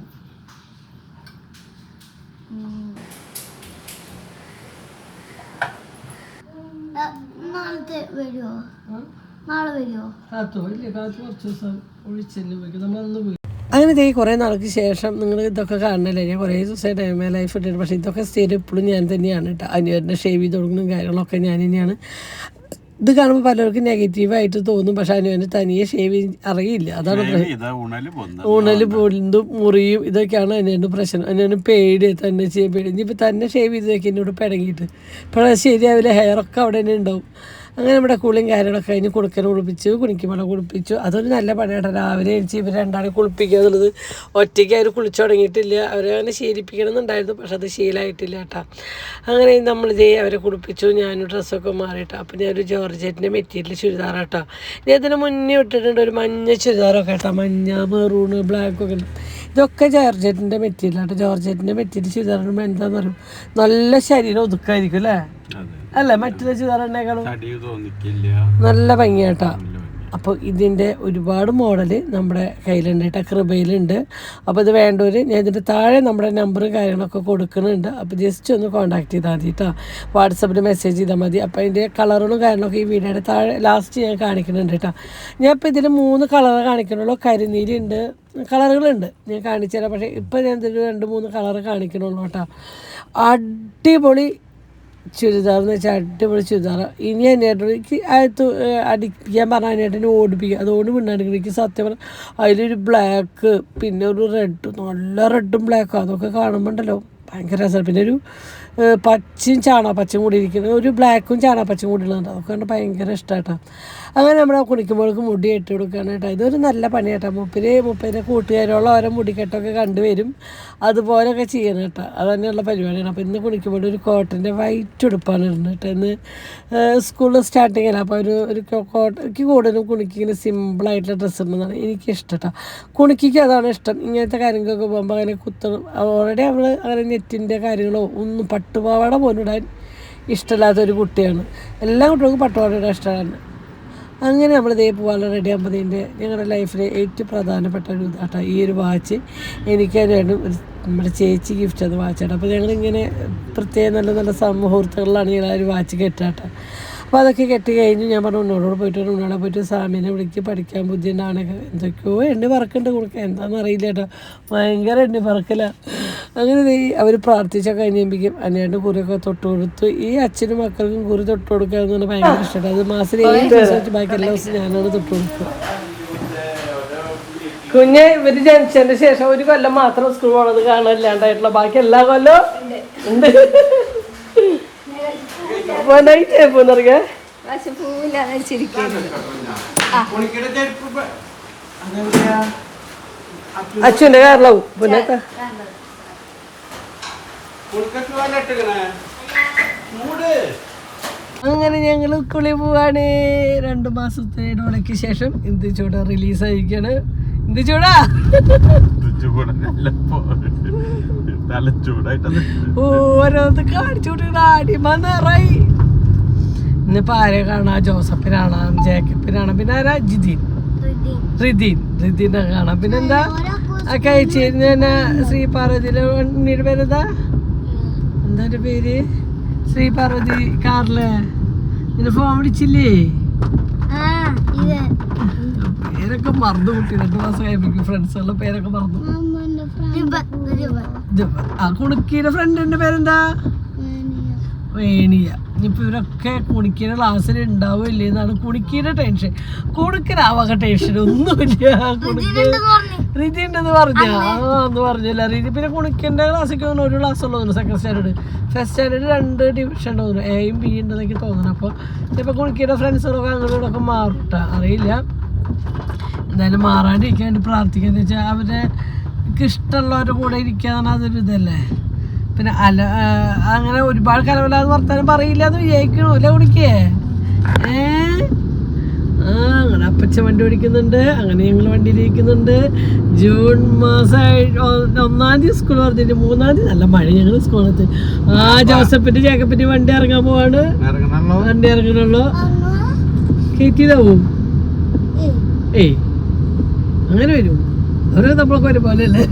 കാത്തു ഇല്ലേ, കാത്തു കുറച്ച് ദിവസം ഒഴിച്ചല്ലേ പോയി. നമ്മളന്ന് പോയി. അങ്ങനെ കുറേ നാൾക്ക് ശേഷം നിങ്ങൾ ഇതൊക്കെ കാണണല്ലേ. ഞാൻ കുറേ ദിവസമായിട്ട് മൈ ലൈഫ് ഇട്ടിട്ട്, പക്ഷേ ഇതൊക്കെ സ്ഥിരം ഇപ്പോഴും ഞാൻ തന്നെയാണ് കേട്ടോ. അനുവരുടെ ഷേവ് ചെയ്ത് കൊടുക്കുന്ന കാര്യങ്ങളൊക്കെ ഞാൻ തന്നെയാണ്. ഇത് കാണുമ്പോൾ പലർക്കും നെഗറ്റീവായിട്ട് തോന്നും, പക്ഷെ അനുവിന് തനിയെ ഷേവ് അറിയില്ല. അതാണ് ഊണല് പൊന്തും മുറിയും ഇതൊക്കെയാണ് അനുവിൻ്റെ പ്രശ്നം. അനുവിന് പേടി തന്നെ ചെയ്യാൻ പേടി. ഇനിയിപ്പോൾ തന്നെ ഷേവ് ചെയ്ത് വെക്കും എന്നോട് പിടങ്ങിയിട്ട്. ഇപ്പോഴത് ശരിയാവില്ല, ഹെയറൊക്കെ അവിടെ തന്നെ ഉണ്ടാവും. അങ്ങനെ നമ്മുടെ കുളിയും കാര്യങ്ങളൊക്കെ കഴിഞ്ഞ് കുളിക്കൽ കുളിപ്പിച്ചു, കുണിക്കുമ്പോൾ കുളിപ്പിച്ചു. അതൊരു നല്ല പണിയാട്ടോ. രാവിലെ എഴുതി ഇവർ രണ്ടാളും കുളിപ്പിക്കുക എന്നുള്ളത്. ഒറ്റയ്ക്ക് അവർ കുളിച്ചു തുടങ്ങിയിട്ടില്ല. അവരങ്ങനെ ശീലിപ്പിക്കണമെന്നുണ്ടായിരുന്നു, പക്ഷെ അത് ശീലമായിട്ടില്ല കേട്ടോ. അങ്ങനെ നമ്മൾ അവരെ കുളിപ്പിച്ചു. ഞാനും ഡ്രസ്സൊക്കെ മാറിയിട്ടോ. അപ്പോൾ ഞാനൊരു ജോർജറ്റിൻ്റെ മെറ്റീരിയൽ ചുരിദാറാട്ടോ. ഞാൻ ഇതിന് മുന്നേ ഇട്ടിട്ടുണ്ട് ഒരു മഞ്ഞ ചുരിദാറൊക്കെ കേട്ടോ. മഞ്ഞ, മെറൂണ്, ബ്ലാക്കൊക്കെ. ഇതൊക്കെ ജോർജറ്റിൻ്റെ മെറ്റീരിയലാട്ടോ. ജോർജറ്റിൻ്റെ മെറ്റീരിയൽ ചുരിദാറിനുമ്പോൾ എന്താണെന്ന് പറയും, നല്ല ശരീരം ഒതുക്കായിരിക്കും അല്ലേ? അല്ല മറ്റുള്ള ചുരിദാറിനേക്കാളും നല്ല ഭംഗിയാട്ടാ. അപ്പോൾ ഇതിൻ്റെ ഒരുപാട് മോഡൽ നമ്മുടെ കയ്യിലുണ്ട് കേട്ടോ, കൃപയിലുണ്ട്. അപ്പോൾ ഇത് വേണ്ടവർ ഞാൻ ഇതിൻ്റെ താഴെ നമ്മുടെ നമ്പറും കാര്യങ്ങളൊക്കെ കൊടുക്കുന്നുണ്ട്. അപ്പോൾ ജസ്റ്റ് ഒന്ന് കോൺടാക്ട് ചെയ്താൽ മതി കേട്ടോ. വാട്സപ്പിൽ മെസ്സേജ് ചെയ്താൽ മതി. അപ്പോൾ അതിൻ്റെ കളറുകളും കാര്യങ്ങളൊക്കെ ഈ വീഡിയോയുടെ താഴെ ലാസ്റ്റ് ഞാൻ കാണിക്കുന്നുണ്ട് കേട്ടോ. ഞാൻ ഇപ്പോൾ ഇതിൽ 3 കളർ കാണിക്കണുള്ളൂ. കരിനീലുണ്ട്, കളറുകളുണ്ട് ഞാൻ കാണിച്ചു തരാം. പക്ഷേ ഇപ്പോൾ ഞാൻ ഇതിൽ 2-3 കളർ കാണിക്കണുള്ളൂ കേട്ടോ. അടിപൊളി ചുരിദാർ എന്ന് വെച്ചാൽ അടിപൊളി ചുരിദാർ. ഇനി എനിക്ക് അടിപ്പിക്കാൻ പറഞ്ഞാൽ അതിനായിട്ട് ഓടിപ്പിക്കുക. അതുകൊണ്ട് പിന്നാണെങ്കിൽ എനിക്ക് സത്യം പറഞ്ഞാൽ അതിലൊരു ബ്ലാക്ക്, പിന്നെ ഒരു റെഡ്, നല്ല റെഡും ബ്ലാക്കും അതൊക്കെ കാണുമ്പോൾ ഉണ്ടല്ലോ ഭയങ്കര രസമാണ്. പിന്നെ ഒരു പച്ചയും ചാണകപ്പച്ചയും കൂടി ഇരിക്കുന്നത്, ഒരു ബ്ലാക്കും ചാണകപ്പച്ചയും കൂടി ഉള്ളതുണ്ട്. അതൊക്കെ കണ്ട് ഭയങ്കര ഇഷ്ടമായിട്ടാണ്. അങ്ങനെ നമ്മുടെ കുളിക്കുമ്പോഴേക്ക് മുടി ഇട്ട് കൊടുക്കുകയാണ് കേട്ടോ. ഇതൊരു നല്ല പണിയാട്ടോ. മുപ്പതിൻ്റെ കൂട്ടുകാരോളം അവരെ മുടിക്കെട്ടൊക്കെ കണ്ടുവരും. അതുപോലെയൊക്കെ ചെയ്യണം കേട്ടോ. അത് തന്നെയുള്ള പരിപാടിയാണ്. അപ്പോൾ ഇന്ന് കുളിക്കുമ്പോൾ ഒരു കോട്ടൻ്റെ വൈറ്റ് ഉടുപ്പാണ് ഇടുന്നത് കേട്ടോ. ഇന്ന് സ്കൂളിൽ സ്റ്റാർട്ടിങ് അല്ല. അപ്പോൾ ഒരു കോട്ടയ്ക്ക് കൂടുതലും കുണിക്കിങ്ങനെ സിമ്പിളായിട്ടുള്ള ഡ്രസ്സ് ഇടുന്നതാണ് എനിക്കിഷ്ടം കേട്ടോ. കുണിക്കിക്ക് അതാണ് ഇഷ്ടം. ഇങ്ങനത്തെ കാര്യങ്ങളൊക്കെ പോകുമ്പോൾ അങ്ങനെ കുത്തണം. ഓൾറെഡി അവൾ അങ്ങനെ നെറ്റിൻ്റെ കാര്യങ്ങളോ ഒന്നും പട്ടുപാവാട പോലും ഇടാൻ ഇഷ്ടമില്ലാത്തൊരു കുട്ടിയാണ്. എല്ലാ കുട്ടികൾക്കും പട്ടുപാവാട ഇടാൻ ഇഷ്ടമാണ്. അങ്ങനെ നമ്മൾ പോകാനുള്ള റെഡി ആകുമ്പോൾ ഞങ്ങളുടെ ലൈഫിലെ ഏറ്റവും പ്രധാനപ്പെട്ട ഒരു ഇതാട്ടോ ഈ ഒരു വാച്ച്. എനിക്കതിനാണ് നമ്മുടെ ചേച്ചി ഗിഫ്റ്റ് അത് വാച്ചാട്ടോ. അപ്പോൾ ഞങ്ങളിങ്ങനെ പ്രത്യേകം നല്ല നല്ല മുഹൂർത്തങ്ങളിലാണ് ഞങ്ങൾ ആ ഒരു വാച്ച് കെട്ടാട്ടോ. അപ്പോൾ അതൊക്കെ കെട്ടി കഴിഞ്ഞ് ഞാൻ പറഞ്ഞു ഉന്നോടോട് പോയിട്ട് സാമിനെ വിളിക്ക്, പഠിക്കാൻ ബുദ്ധിയുണ്ടാണ്, എന്തൊക്കെയോ എണ്ണി പറക്കുന്നുണ്ട് കൊടുക്കുക, എന്താണെന്ന് അറിയില്ല കേട്ടോ. ഭയങ്കര എണ്ണി പറക്കില്ല. അങ്ങനെ അവർ പ്രാർത്ഥിച്ചൊക്കെ കഴിഞ്ഞിരിക്കും. അന്നേണ്ട് കുറിയൊക്കെ തൊട്ട് കൊടുത്തു. ഈ അച്ഛനും മക്കൾക്കും കുറി തൊട്ട് കൊടുക്കുക എന്ന് പറഞ്ഞാൽ ഭയങ്കര ഇഷ്ടമാണ്. അത് മാസം 7 ദിവസം വെച്ച് ബാക്കി എല്ലാ ദിവസവും ഞാനാണ് തൊട്ട് കൊടുക്കുക. കുഞ്ഞ് ഇവർ ജനിച്ചതിന് ശേഷം ഒരു കൊല്ലം മാത്രം സ്കൂൾ പോണത് കാണാനില്ലാണ്ടായിട്ടുള്ള, ബാക്കി എല്ലാ കൊല്ലവും ഉണ്ട്. അച്ഛൻ്റെ കാരണവും പിന്നെ അങ്ങനെ ഞങ്ങൾ കുളി പോവാണ്. 2 മാസത്തെ ഇടവേളയ്ക്ക് ശേഷം ഇന്ത് ചൂട റിലീസായിരിക്കാണ്. ഇന്ത് ചൂടാ ഓരോന്ന് കാണിച്ചോടി മന്നറായി. ഇന്നിപ്പോ ആരെ കാണാം? ജോസഫിനാണാം, ജേക്കബിനാണാം, പിന്നെ ആരാ? റിദീനെ കാണാം. പിന്നെന്താ കഴിച്ചിരുന്ന ശ്രീ പാർവതിയിലെ ഉണ്ണിയുടെ പേരെന്താ? എന്താ പേര്? ശ്രീ പാർവതി കാറില് നിന്നെ ഫോൺ വിളിച്ചില്ലേ? പേരൊക്കെ മറന്നു കുട്ടി. 2 മാസം കഴിപ്പിക്കും. ഫ്രണ്ട്സുകളുടെ പേരൊക്കെ മറന്നു. ആ കുണുക്കിയുടെ ഫ്രണ്ടിന്റെ പേരെന്താ? വേണിയ. ഇനിയിപ്പോ ഇവരൊക്കെ കുണിക്കിയുടെ ക്ലാസ്സിൽ ഉണ്ടാവില്ലേ എന്നാണ് കുണിക്കിയുടെ ടെൻഷൻ. കുണുക്കിനാവാക ടെൻഷൻ ഒന്നുമില്ല. റിതി ഉണ്ടെന്ന് എന്ന് പറഞ്ഞില്ല റിതി. പിന്നെ കുണിക്കിന്റെ ക്ലാസ്സിലേക്ക് തോന്നുന്നു ഒരു ക്ലാസ് ഉള്ളൂ. Second standard, first standard 2 division തോന്നുന്നു. എയും ബി ഉണ്ടെന്നൊക്കെ തോന്നുന്നു. അപ്പോൾ ഇപ്പൊ കുണിക്കിയുടെ ഫ്രണ്ട്സുകളൊക്കെ അങ്ങോട്ടൊക്കെ മാറിട്ട അറിയില്ല. എന്തായാലും മാറാണ്ടിരിക്കാൻ വേണ്ടി പ്രാർത്ഥിക്കാന്ന് വെച്ചാൽ അവർക്ക് ഇഷ്ടമുള്ളവരുടെ കൂടെ ഇരിക്കാന്ന് അതൊരു ഇതല്ലേ. പിന്നെ അങ്ങനെ ഒരുപാട് കലവല്ലാതെ വർത്താനം പറയില്ല എന്ന് വിചാരിക്കണോ അല്ലേ കുണിക്കേ? അങ്ങനെ അപ്പച്ച വണ്ടി ഓടിക്കുന്നുണ്ട്. അങ്ങനെ ഞങ്ങൾ വണ്ടിയിലിരിക്കുന്നുണ്ട്. ജൂൺ മാസം 1-ാം തീയതി സ്കൂൾ പറഞ്ഞിട്ട് 3-ാം തീയതി നല്ല മഴ. ഞങ്ങൾ സ്കൂളത്ത് ജോസഫിന്റെ ജേക്കബിന്റെ വണ്ടി ഇറങ്ങാൻ പോവാണ്. വണ്ടി ഇറങ്ങണുള്ളൂ. കയറ്റിയതാവും. ഏയ് അങ്ങനെ വരും. ഓരോ നമ്മളൊക്കെ വരും പോലെ അല്ലേ?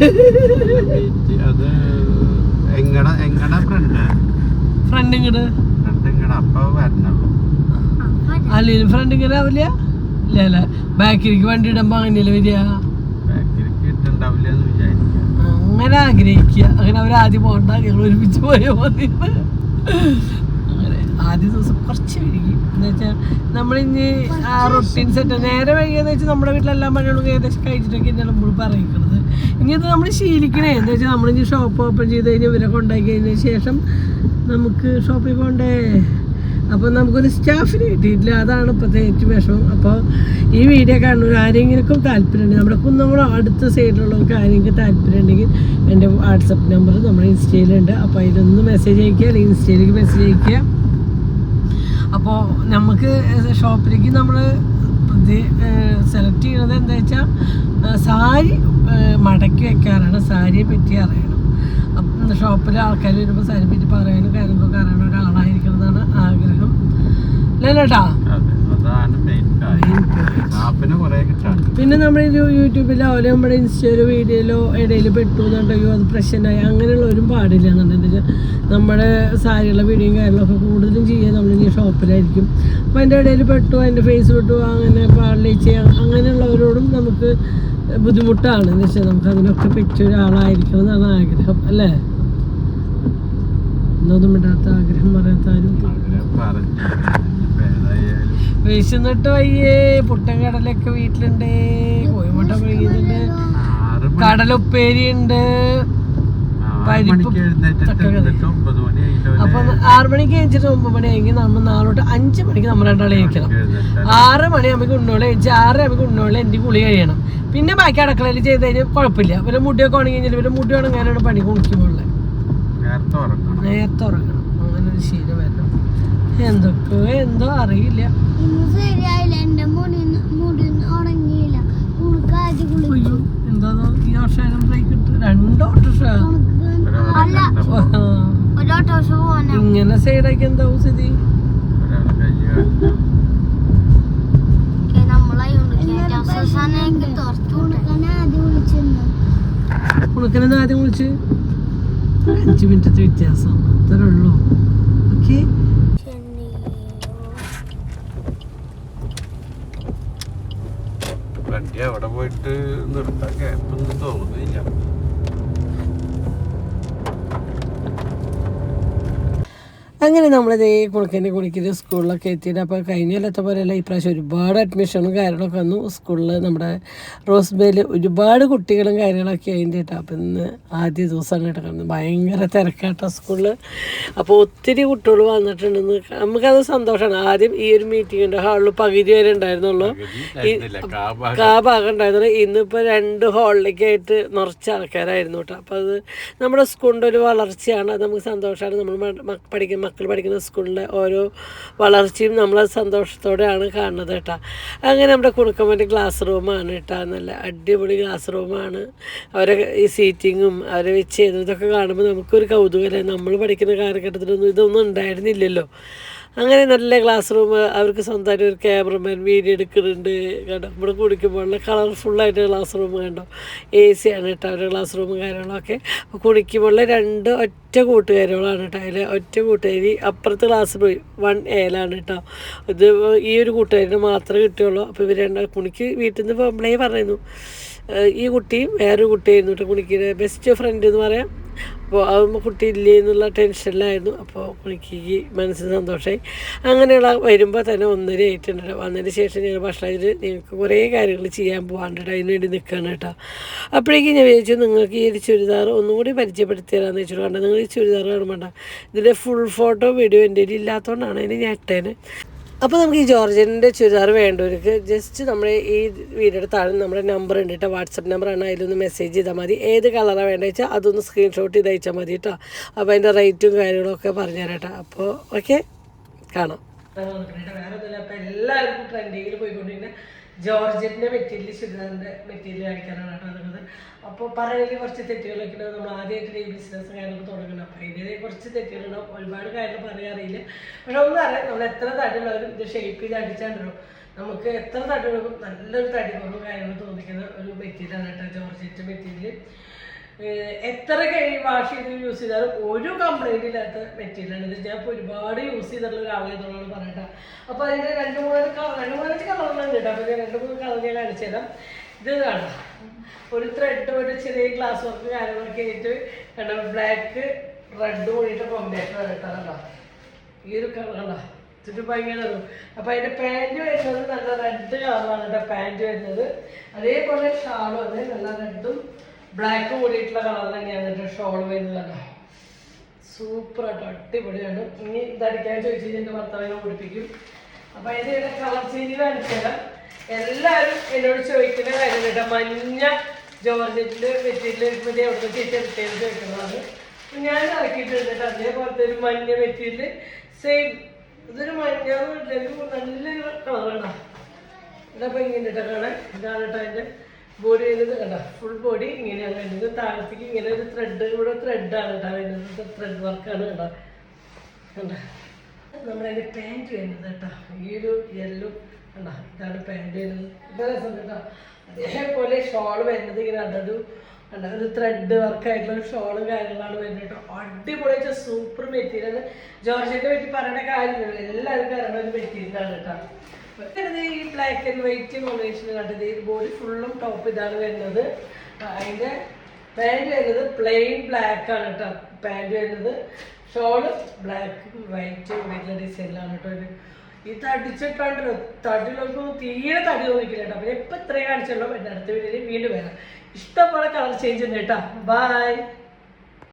ഫ്രണ്ട് ഇങ്ങട് അല്ലെങ്കിൽ ഫ്രണ്ട് ഇങ്ങനെ ആവില്ല. ഇല്ല അല്ല ബാക്കിലേക്ക് വണ്ടി ഇടുമ്പോ അങ്ങനെയല്ലേ വരിക. അങ്ങനെ ആഗ്രഹിക്കുക. അങ്ങനെ അവരാദ്യം പോകണ്ട, ഞങ്ങൾ ഒരുമിച്ച് പോയാൽ മതി. അങ്ങനെ ആദ്യ ദിവസം കുറച്ച് വൈകി എന്ന് വെച്ചാൽ നമ്മളിനി ആ റൊട്ടീൻ സെറ്റ് നേരെ വൈകിയെന്ന് വെച്ചാൽ നമ്മുടെ വീട്ടിലെല്ലാം പണികളും ഏകദേശം കഴിച്ചിട്ടൊക്കെ ഇന്നലെ നമ്മൾ പറയിക്കുന്നത്. ഇനി അത് നമ്മൾ ശീലിക്കണേ. എന്താ വെച്ചാൽ നമ്മളിനി ഷോപ്പ് ഓപ്പൺ ചെയ്ത് കഴിഞ്ഞാൽ ഇവരെ കൊണ്ടാക്കി കഴിഞ്ഞ ശേഷം നമുക്ക് ഷോപ്പിൽ പോകണ്ടേ. അപ്പോൾ നമുക്കൊരു സ്റ്റാഫിന് കിട്ടിയിട്ടില്ല. അതാണ് ഇപ്പോഴത്തെ ഏറ്റവും വിഷമം. അപ്പോൾ ഈ വീഡിയോ കാണുന്നവർ ആരെങ്കിലും താല്പര്യമുണ്ടെങ്കിൽ നമ്മുടെ കുന്നംകുളം അടുത്ത സൈഡിലുള്ളവർക്ക് ആരെങ്കിലും താല്പര്യം ഉണ്ടെങ്കിൽ എൻ്റെ വാട്സപ്പ് നമ്പർ നമ്മുടെ ഇൻസ്റ്റയിലുണ്ട്. അപ്പോൾ അതിലൊന്ന് മെസ്സേജ് അയയ്ക്കുക, അല്ലെങ്കിൽ ഇൻസ്റ്റയിലേക്ക് മെസ്സേജ് അയയ്ക്കുക. അപ്പോൾ നമുക്ക് ഷോപ്പിലേക്ക് നമ്മൾ സെലക്ട് ചെയ്യുന്നത് എന്താ വെച്ചാൽ സാരി മടക്കി വെക്കാനാണ്. സാരിയെ പറ്റി അറിയണം. അപ്പം ഷോപ്പിലെ ആൾക്കാർ വരുമ്പോൾ സാരിയെ പറ്റി പറയാനും കാര്യങ്ങളൊക്കെ അറിയണ ഒരാളായിരിക്കണമെന്നാണ് ആഗ്രഹം. ലേട്ടാ പിന്നെ നമ്മുടെ യൂട്യൂബിലോ അല്ലെങ്കിൽ നമ്മുടെ ഇൻസ്റ്റയിലോ വീഡിയോയിലോ ഇടയിൽ പെട്ടു എന്നുണ്ടെങ്കിൽ അത് പ്രശ്നമായി അങ്ങനെയുള്ളവരും പാടില്ല എന്നുണ്ടെങ്കിൽ നമ്മുടെ സാരിയുള്ള വീഡിയോയും കാര്യങ്ങളൊക്കെ കൂടുതലും ചെയ്യുക നമ്മളിനി ഷോപ്പിലായിരിക്കും. അപ്പോൾ അതിൻ്റെ ഇടയിൽ പെട്ടു, അതിൻ്റെ ഫേസ് പെട്ടു, അങ്ങനെ പാടില്ല ചെയ്യാം അങ്ങനെയുള്ളവരോടും നമുക്ക് ബുദ്ധിമുട്ടാണ്. എന്ന് വെച്ചാൽ നമുക്ക് അതിനൊക്കെ പറ്റിയ ഒരാളായിരിക്കണം എന്നാണ് ആഗ്രഹം അല്ലേ? ഒന്നും ഇടാത്ത ആഗ്രഹം പറയാത്ത ആരും വിശന്നിട്ട് വയ്യേ. പുട്ടും കടലൊക്കെ വീട്ടിലുണ്ട്, കോഴിമുട്ട പുഴുങ്ങിയിട്ടുണ്ട്, കടലുപ്പേരി ഉണ്ട്, പരിപ്പ്. അപ്പൊ 6 മണിക്ക് കഴിച്ചിട്ട് 9 മണി ആയെങ്കിൽ നമ്മൾ നാളോട്ട് 5 മണിക്ക് നമ്മൾ രണ്ടാളെ കഴിക്കണം. 6 മണിയാകുമ്പോൾ ഉണ്ണോളെ കഴിച്ച് 6 ആകുമ്പോൾ ഉണ്ണോളെ എൻ്റെ കുളി കഴിയണം. പിന്നെ ബാക്കി അടുക്കളയിൽ ചെയ്ത് കഴിഞ്ഞാൽ കുഴപ്പമില്ല. ഇവരെ മുടിയൊക്കെ ഉണങ്ങി കഴിഞ്ഞാൽ ഇവരെ മുടി ഉണങ്ങാനാണ് പണി കുളിക്കുമ്പോൾ നേരത്തെ ഉറങ്ങണം. അങ്ങനെ ഒരു ശീലം വരണം. എന്തൊക്കെയോ എന്തോ അറിയില്ല. എന്താ ഈ വർഷം ബ്രേക്ക് ഇട്ട് 2 ഓട്ടോറിക്ഷ ഇങ്ങനെ സൈഡാക്കി എന്താവും സ്ഥിതി? കുണുക്കനെ ആദ്യം വിളിച്ച് 5 മിനിറ്റത്തെ വ്യത്യാസം അത്രേ ഉള്ളൂ. ഓക്കെ വണ്ടി അവിടെ പോയിട്ട് നിർത്താൻ ഗ്യാപ്പൊന്നും തോന്നുന്നില്ല. അങ്ങനെ നമ്മളിത് കുണിക്കിൻ്റെ സ്കൂളിലൊക്കെ എത്തിയിട്ട് അപ്പോൾ കഴിഞ്ഞ കൊല്ലത്തെ പോലെയല്ല ഇപ്രാവശ്യം ഒരുപാട് അഡ്മിഷനും കാര്യങ്ങളൊക്കെ വന്നു സ്കൂളിൽ. നമ്മുടെ റോസ്ബേയിൽ ഒരുപാട് കുട്ടികളും കാര്യങ്ങളൊക്കെ അതിൻ്റെ കേട്ടോ. അപ്പോൾ ഇന്ന് ആദ്യ ദിവസമാണ് കേട്ടോ. ഭയങ്കര തിരക്കാട്ടോ സ്കൂളിൽ. അപ്പോൾ ഒത്തിരി കുട്ടികൾ വന്നിട്ടുണ്ടെന്ന് നമുക്കത് സന്തോഷമാണ്. ആദ്യം ഈ ഒരു മീറ്റിങ്ങിൻ്റെ ഹാളിൽ പകുതി വരെ ഉണ്ടായിരുന്നുള്ളൂ, കാ ഭാഗം ഉണ്ടായിരുന്നുള്ളൂ. ഇന്നിപ്പോൾ 2 ഹാളിലേക്കായിട്ട് നിറച്ച ആൾക്കാരായിരുന്നു കേട്ടോ. അപ്പോൾ അത് നമ്മുടെ സ്കൂളിൻ്റെ ഒരു വളർച്ചയാണ്. അത് നമുക്ക് സന്തോഷമാണ്. നമ്മൾ പഠിക്കുന്ന മക്കൾ പഠിക്കുന്ന സ്കൂളിലെ ഓരോ വളർച്ചയും നമ്മൾ സന്തോഷത്തോടെയാണ് കാണുന്നത് കേട്ടോ. അങ്ങനെ നമ്മുടെ കുണുക്കമ്മൻ്റെ ക്ലാസ് റൂമാണ് കേട്ടോ. നല്ല അടിപൊളി ക്ലാസ് റൂമാണ്. അവരെ ഈ സീറ്റിങ്ങും അവരെ വെച്ച് ചെയ്തതൊക്കെ കാണുമ്പോൾ നമുക്കൊരു കൗതുകമല്ലേ. നമ്മൾ പഠിക്കുന്ന കാലഘട്ടത്തിലൊന്നും ഇതൊന്നും ഉണ്ടായിരുന്നില്ലല്ലോ. അങ്ങനെ നല്ല ക്ലാസ് റൂം, അവർക്ക് സ്വന്തമായിട്ട് ഒരു ക്യാമറമാൻ വീഡിയോ എടുക്കുന്നുണ്ട് കേട്ടോ. ഇവിടെ കുടിക്കുമ്പോൾ നല്ല കളർഫുള്ളായിട്ട് ക്ലാസ് റൂം കണ്ടോ. AC ആണ് കേട്ടോ അവരുടെ ക്ലാസ് റൂമും കാര്യങ്ങളൊക്കെ. അപ്പോൾ കുടിക്കുമ്പോൾ 2 ഒറ്റ കൂട്ടുകാരികളാണ് കേട്ടോ. അതിൽ ഒറ്റ കൂട്ടുകാരി അപ്പുറത്ത് ക്ലാസ് പോയി 1A കേട്ടോ. ഇത് ഈ ഒരു കൂട്ടുകാരിനെ മാത്രമേ കിട്ടുകയുള്ളൂ. അപ്പോൾ ഇവർ കുണിക്ക് വീട്ടിൽ നിന്ന് പോകുമ്പോഴേ പറയുന്നു, ഈ കുട്ടിയും വേറൊരു കുട്ടിയായിരുന്നു കേട്ടോ കുണിക്കിൻ്റെ ബെസ്റ്റ് ഫ്രണ്ട് എന്ന് പറയാം. അപ്പോൾ അതൊന്നും കുട്ടി ഇല്ലേ എന്നുള്ള ടെൻഷനിലായിരുന്നു. അപ്പോൾ കുണിക്ക് മനസ്സിന് സന്തോഷമായി. അങ്ങനെയുള്ള വരുമ്പോൾ തന്നെ 1:30 ആയിട്ടുണ്ട്. വന്നതിന് ശേഷം ഞങ്ങൾ ഭക്ഷണം ഞങ്ങൾക്ക് കുറേ കാര്യങ്ങൾ ചെയ്യാൻ പോകാണ്ട് അതിന് വേണ്ടി നിൽക്കുകയാണ് കേട്ടോ. അപ്പോഴേക്കും ഞാൻ വിചാരിച്ചു നിങ്ങൾക്ക് ഈ ഒരു ചുരിദാർ ഒന്നും കൂടി പരിചയപ്പെടുത്തി തരാമെന്ന് വെച്ചിട്ട് കണ്ടോ. നിങ്ങൾ ഈ ചുരിദാർ കാണുമ്പോണ്ട ഇതിൻ്റെ ഫുൾ ഫോട്ടോ വീഡിയോ എൻ്റെ കയ്യിൽ ഇല്ലാത്തതുകൊണ്ടാണ് അതിന് ഞെട്ടേന്. അപ്പോൾ നമുക്ക് ഈ ജോർജറ്റിൻ്റെ ചുരിദാർ വേണ്ടവർക്ക് ജസ്റ്റ് നമ്മുടെ ഈ വീഡിയോയുടെ താഴെ നമ്മുടെ നമ്പർ ഉണ്ട് കേട്ടോ. വാട്സപ്പ് നമ്പറാണ്. അതിലൊന്ന് മെസ്സേജ് ചെയ്താൽ മതി. ഏത് കളറാണ് വേണ്ടത് വെച്ചാൽ അതൊന്ന് സ്ക്രീൻഷോട്ട് ചെയ്ത് അയച്ചാൽ മതി കേട്ടോ. അപ്പോൾ അതിൻ്റെ റേറ്റും കാര്യങ്ങളൊക്കെ പറഞ്ഞുതരാം കേട്ടോ. അപ്പോൾ ഓക്കെ, കാണാം. വേറെ ഒന്നുമില്ല. അപ്പോൾ എല്ലാവർക്കും ട്രെൻഡിങ്ങിൽ പോയിക്കൊണ്ടിരിക്കുന്ന ജോർജറ്റിൻ്റെ മെറ്റീരിയൽ, ചുരിദാറിൻ്റെ മെറ്റീരിയൽ കാണിക്കാനാണ് കേട്ടോ നടക്കുന്നത്. അപ്പോൾ പറയുന്നതിൽ കുറച്ച് തെറ്റുകളൊക്കെ ഉണ്ടാവും. നമ്മൾ ആദ്യമായിട്ട് ഈ ബിസിനസ് കാര്യങ്ങൾ തുടങ്ങണം. അപ്പോൾ ഇതിൽ കുറച്ച് തെറ്റുകളുണ്ടാവും. ഒരുപാട് കാര്യങ്ങൾ പറയാറിയില്ല. പക്ഷെ ഒന്നും അറിയാം, നമ്മൾ എത്ര തടിയുള്ളവരും ഇത് ഷേപ്പ് ചെയ്ത് അടിച്ചാണ്ടല്ലോ നമുക്ക് എത്ര തടികളും നല്ലൊരു തടി കുറവും കാര്യങ്ങൾ തോന്നിക്കുന്ന ഒരു മെറ്റീരിയലാണ് കേട്ടോ ജോർജറ്റ് മെറ്റീരിയൽ. എത്ര വാഷ് ചെയ്ത് യൂസ് ചെയ്താലും ഒരു കംപ്ലൈൻറ്റ് ഇല്ലാത്ത മെറ്റീരിയലാണ് ഇത്. ഞാൻ ഇപ്പോൾ ഒരുപാട് യൂസ് ചെയ്തിട്ടുള്ള ഒരാളെന്നുള്ളതാണ് പറയട്ടെ. അപ്പോൾ അതിൻ്റെ 2-3 കളറുകളുണ്ട് കേട്ടോ. അപ്പോൾ ഞാൻ 2-3 കളർ ഞാൻ കാണിച്ചു തരാം. ഇത് കാണാം, ഒരു ത്രെഡ് ഒരു ചെറിയ ഗ്ലാസ് വർക്ക് കാര്യങ്ങളൊക്കെ ആയിട്ട് കണ്ടോ. ബ്ലാക്ക് റെഡ് കൂടിയിട്ട് കോമ്പിനേഷൻ കേട്ടോ. കണ്ടോ ഈ ഒരു കളർ കണ്ടോ, ഇത്തിരി ഭയങ്കര. അപ്പോൾ അതിൻ്റെ പാൻറ്റ് വരുന്നത് നല്ല റെഡ് കളറാണ് കേട്ടോ പാൻറ്റ് വരുന്നത്. അതേപോലെ ഷാളും അതെ നല്ല റെഡും ബ്ലാക്ക് കൂടിയിട്ടുള്ള കളർ തന്നെയാണ് കേട്ടോ ഷോൾ വരുന്നത്. സൂപ്പറാട്ടോ, അടിപൊളിയാണ്. ഇനി ഇതടിക്കാൻ ചോദിച്ചു കഴിഞ്ഞാൽ എൻ്റെ ഭർത്താവിനെ ഓടിപ്പിക്കും. അപ്പോൾ അതിൻ്റെ കളർ ചേഞ്ച് കാണിച്ചു തരാം. എല്ലാവരും എന്നോട് ചോദിക്കുന്ന കാര്യം കേട്ടോ, മഞ്ഞ ജോർജറ്റിൻ്റെ മെറ്റീരിയൽ മതി എവിടെ നിന്ന് ചേച്ചെടുത്തതെന്ന് ചോദിക്കുന്നതാണ്. ഞാൻ ഇറക്കിയിട്ടുണ്ട് കേട്ടോ അതേപോലത്തെ ഒരു മഞ്ഞ മെറ്റീരിയൽ സെയിം. ഇതൊരു മഞ്ഞ നല്ലൊരു കളറാണ്. ഇതപ്പോൾ ഇങ്ങനെ കേട്ടോ കാണാൻ. ഇതാണ് കേട്ടോ അതിൻ്റെ ബോഡി വരുന്നത് കണ്ടോ. ഫുൾ ബോഡി ഇങ്ങനെയാണ് വരുന്നത്. താഴത്തേക്ക് ഇങ്ങനെ ഒരു ത്രെഡ്, ഇവിടെ ത്രെഡാണ് കേട്ടോ വരുന്നത്. ത്രെഡ് വർക്കാണ് കേട്ടോ. കണ്ടോ നമ്മളതിൻ്റെ പാൻറ്റ് വരുന്നത് കേട്ടോ. ഈ ഒരു യെല്ലോ കണ്ടോ, ഇതാണ് പാൻറ്റ് വരുന്നത്. ഇതാ രസം കേട്ടോ. അതേപോലെ ഷോൾ വരുന്നത് ഇങ്ങനെ അതൊരു കണ്ടോ ഒരു ത്രെഡ് വർക്കായിട്ടുള്ള ഒരു ഷോളും കാര്യങ്ങളാണ് വരുന്നത് കേട്ടോ. അടിപൊളിയായിട്ട് സൂപ്പർ മെറ്റീരിയൽ. ജോർജറ്റിനെ പറ്റി പറയേണ്ട കാര്യമില്ല, എല്ലാവർക്കും അറിയുന്ന ഒരു മെറ്റീരിയലാണ് കേട്ടോ. ഈ ബ്ലാക്ക് ആൻഡ് വൈറ്റ് കോമ്പിനേഷൻ കണ്ടത്. ഈ ബോഡി ഫുള്ളും ടോപ്പ് ഇതാണ് വരുന്നത്. അതിൻ്റെ പാൻറ്റ് വരുന്നത് പ്ലെയിൻ ബ്ലാക്ക് ആണ് കേട്ടോ പാൻറ്റ് വരുന്നത്. ഷോള് ബ്ലാക്ക് വൈറ്റ് വീട്ടിലെ ഡിസൈനിലാണ് കേട്ടോ. ഈ തടിച്ചിട്ടുണ്ടല്ലോ, തടികൾക്കൊന്നും തീരെ തടി തോന്നിക്കില്ല കേട്ടോ. അപ്പോൾ എപ്പോൾ ഇത്രയും കാണിച്ചുള്ളൂ. എൻ്റെ അടുത്ത വീഡിയോയിൽ വീണ്ടും വരാം. ഇഷ്ടംപോലെ കളർ ചേഞ്ച് ഉണ്ട് കേട്ടോ. ബൈ.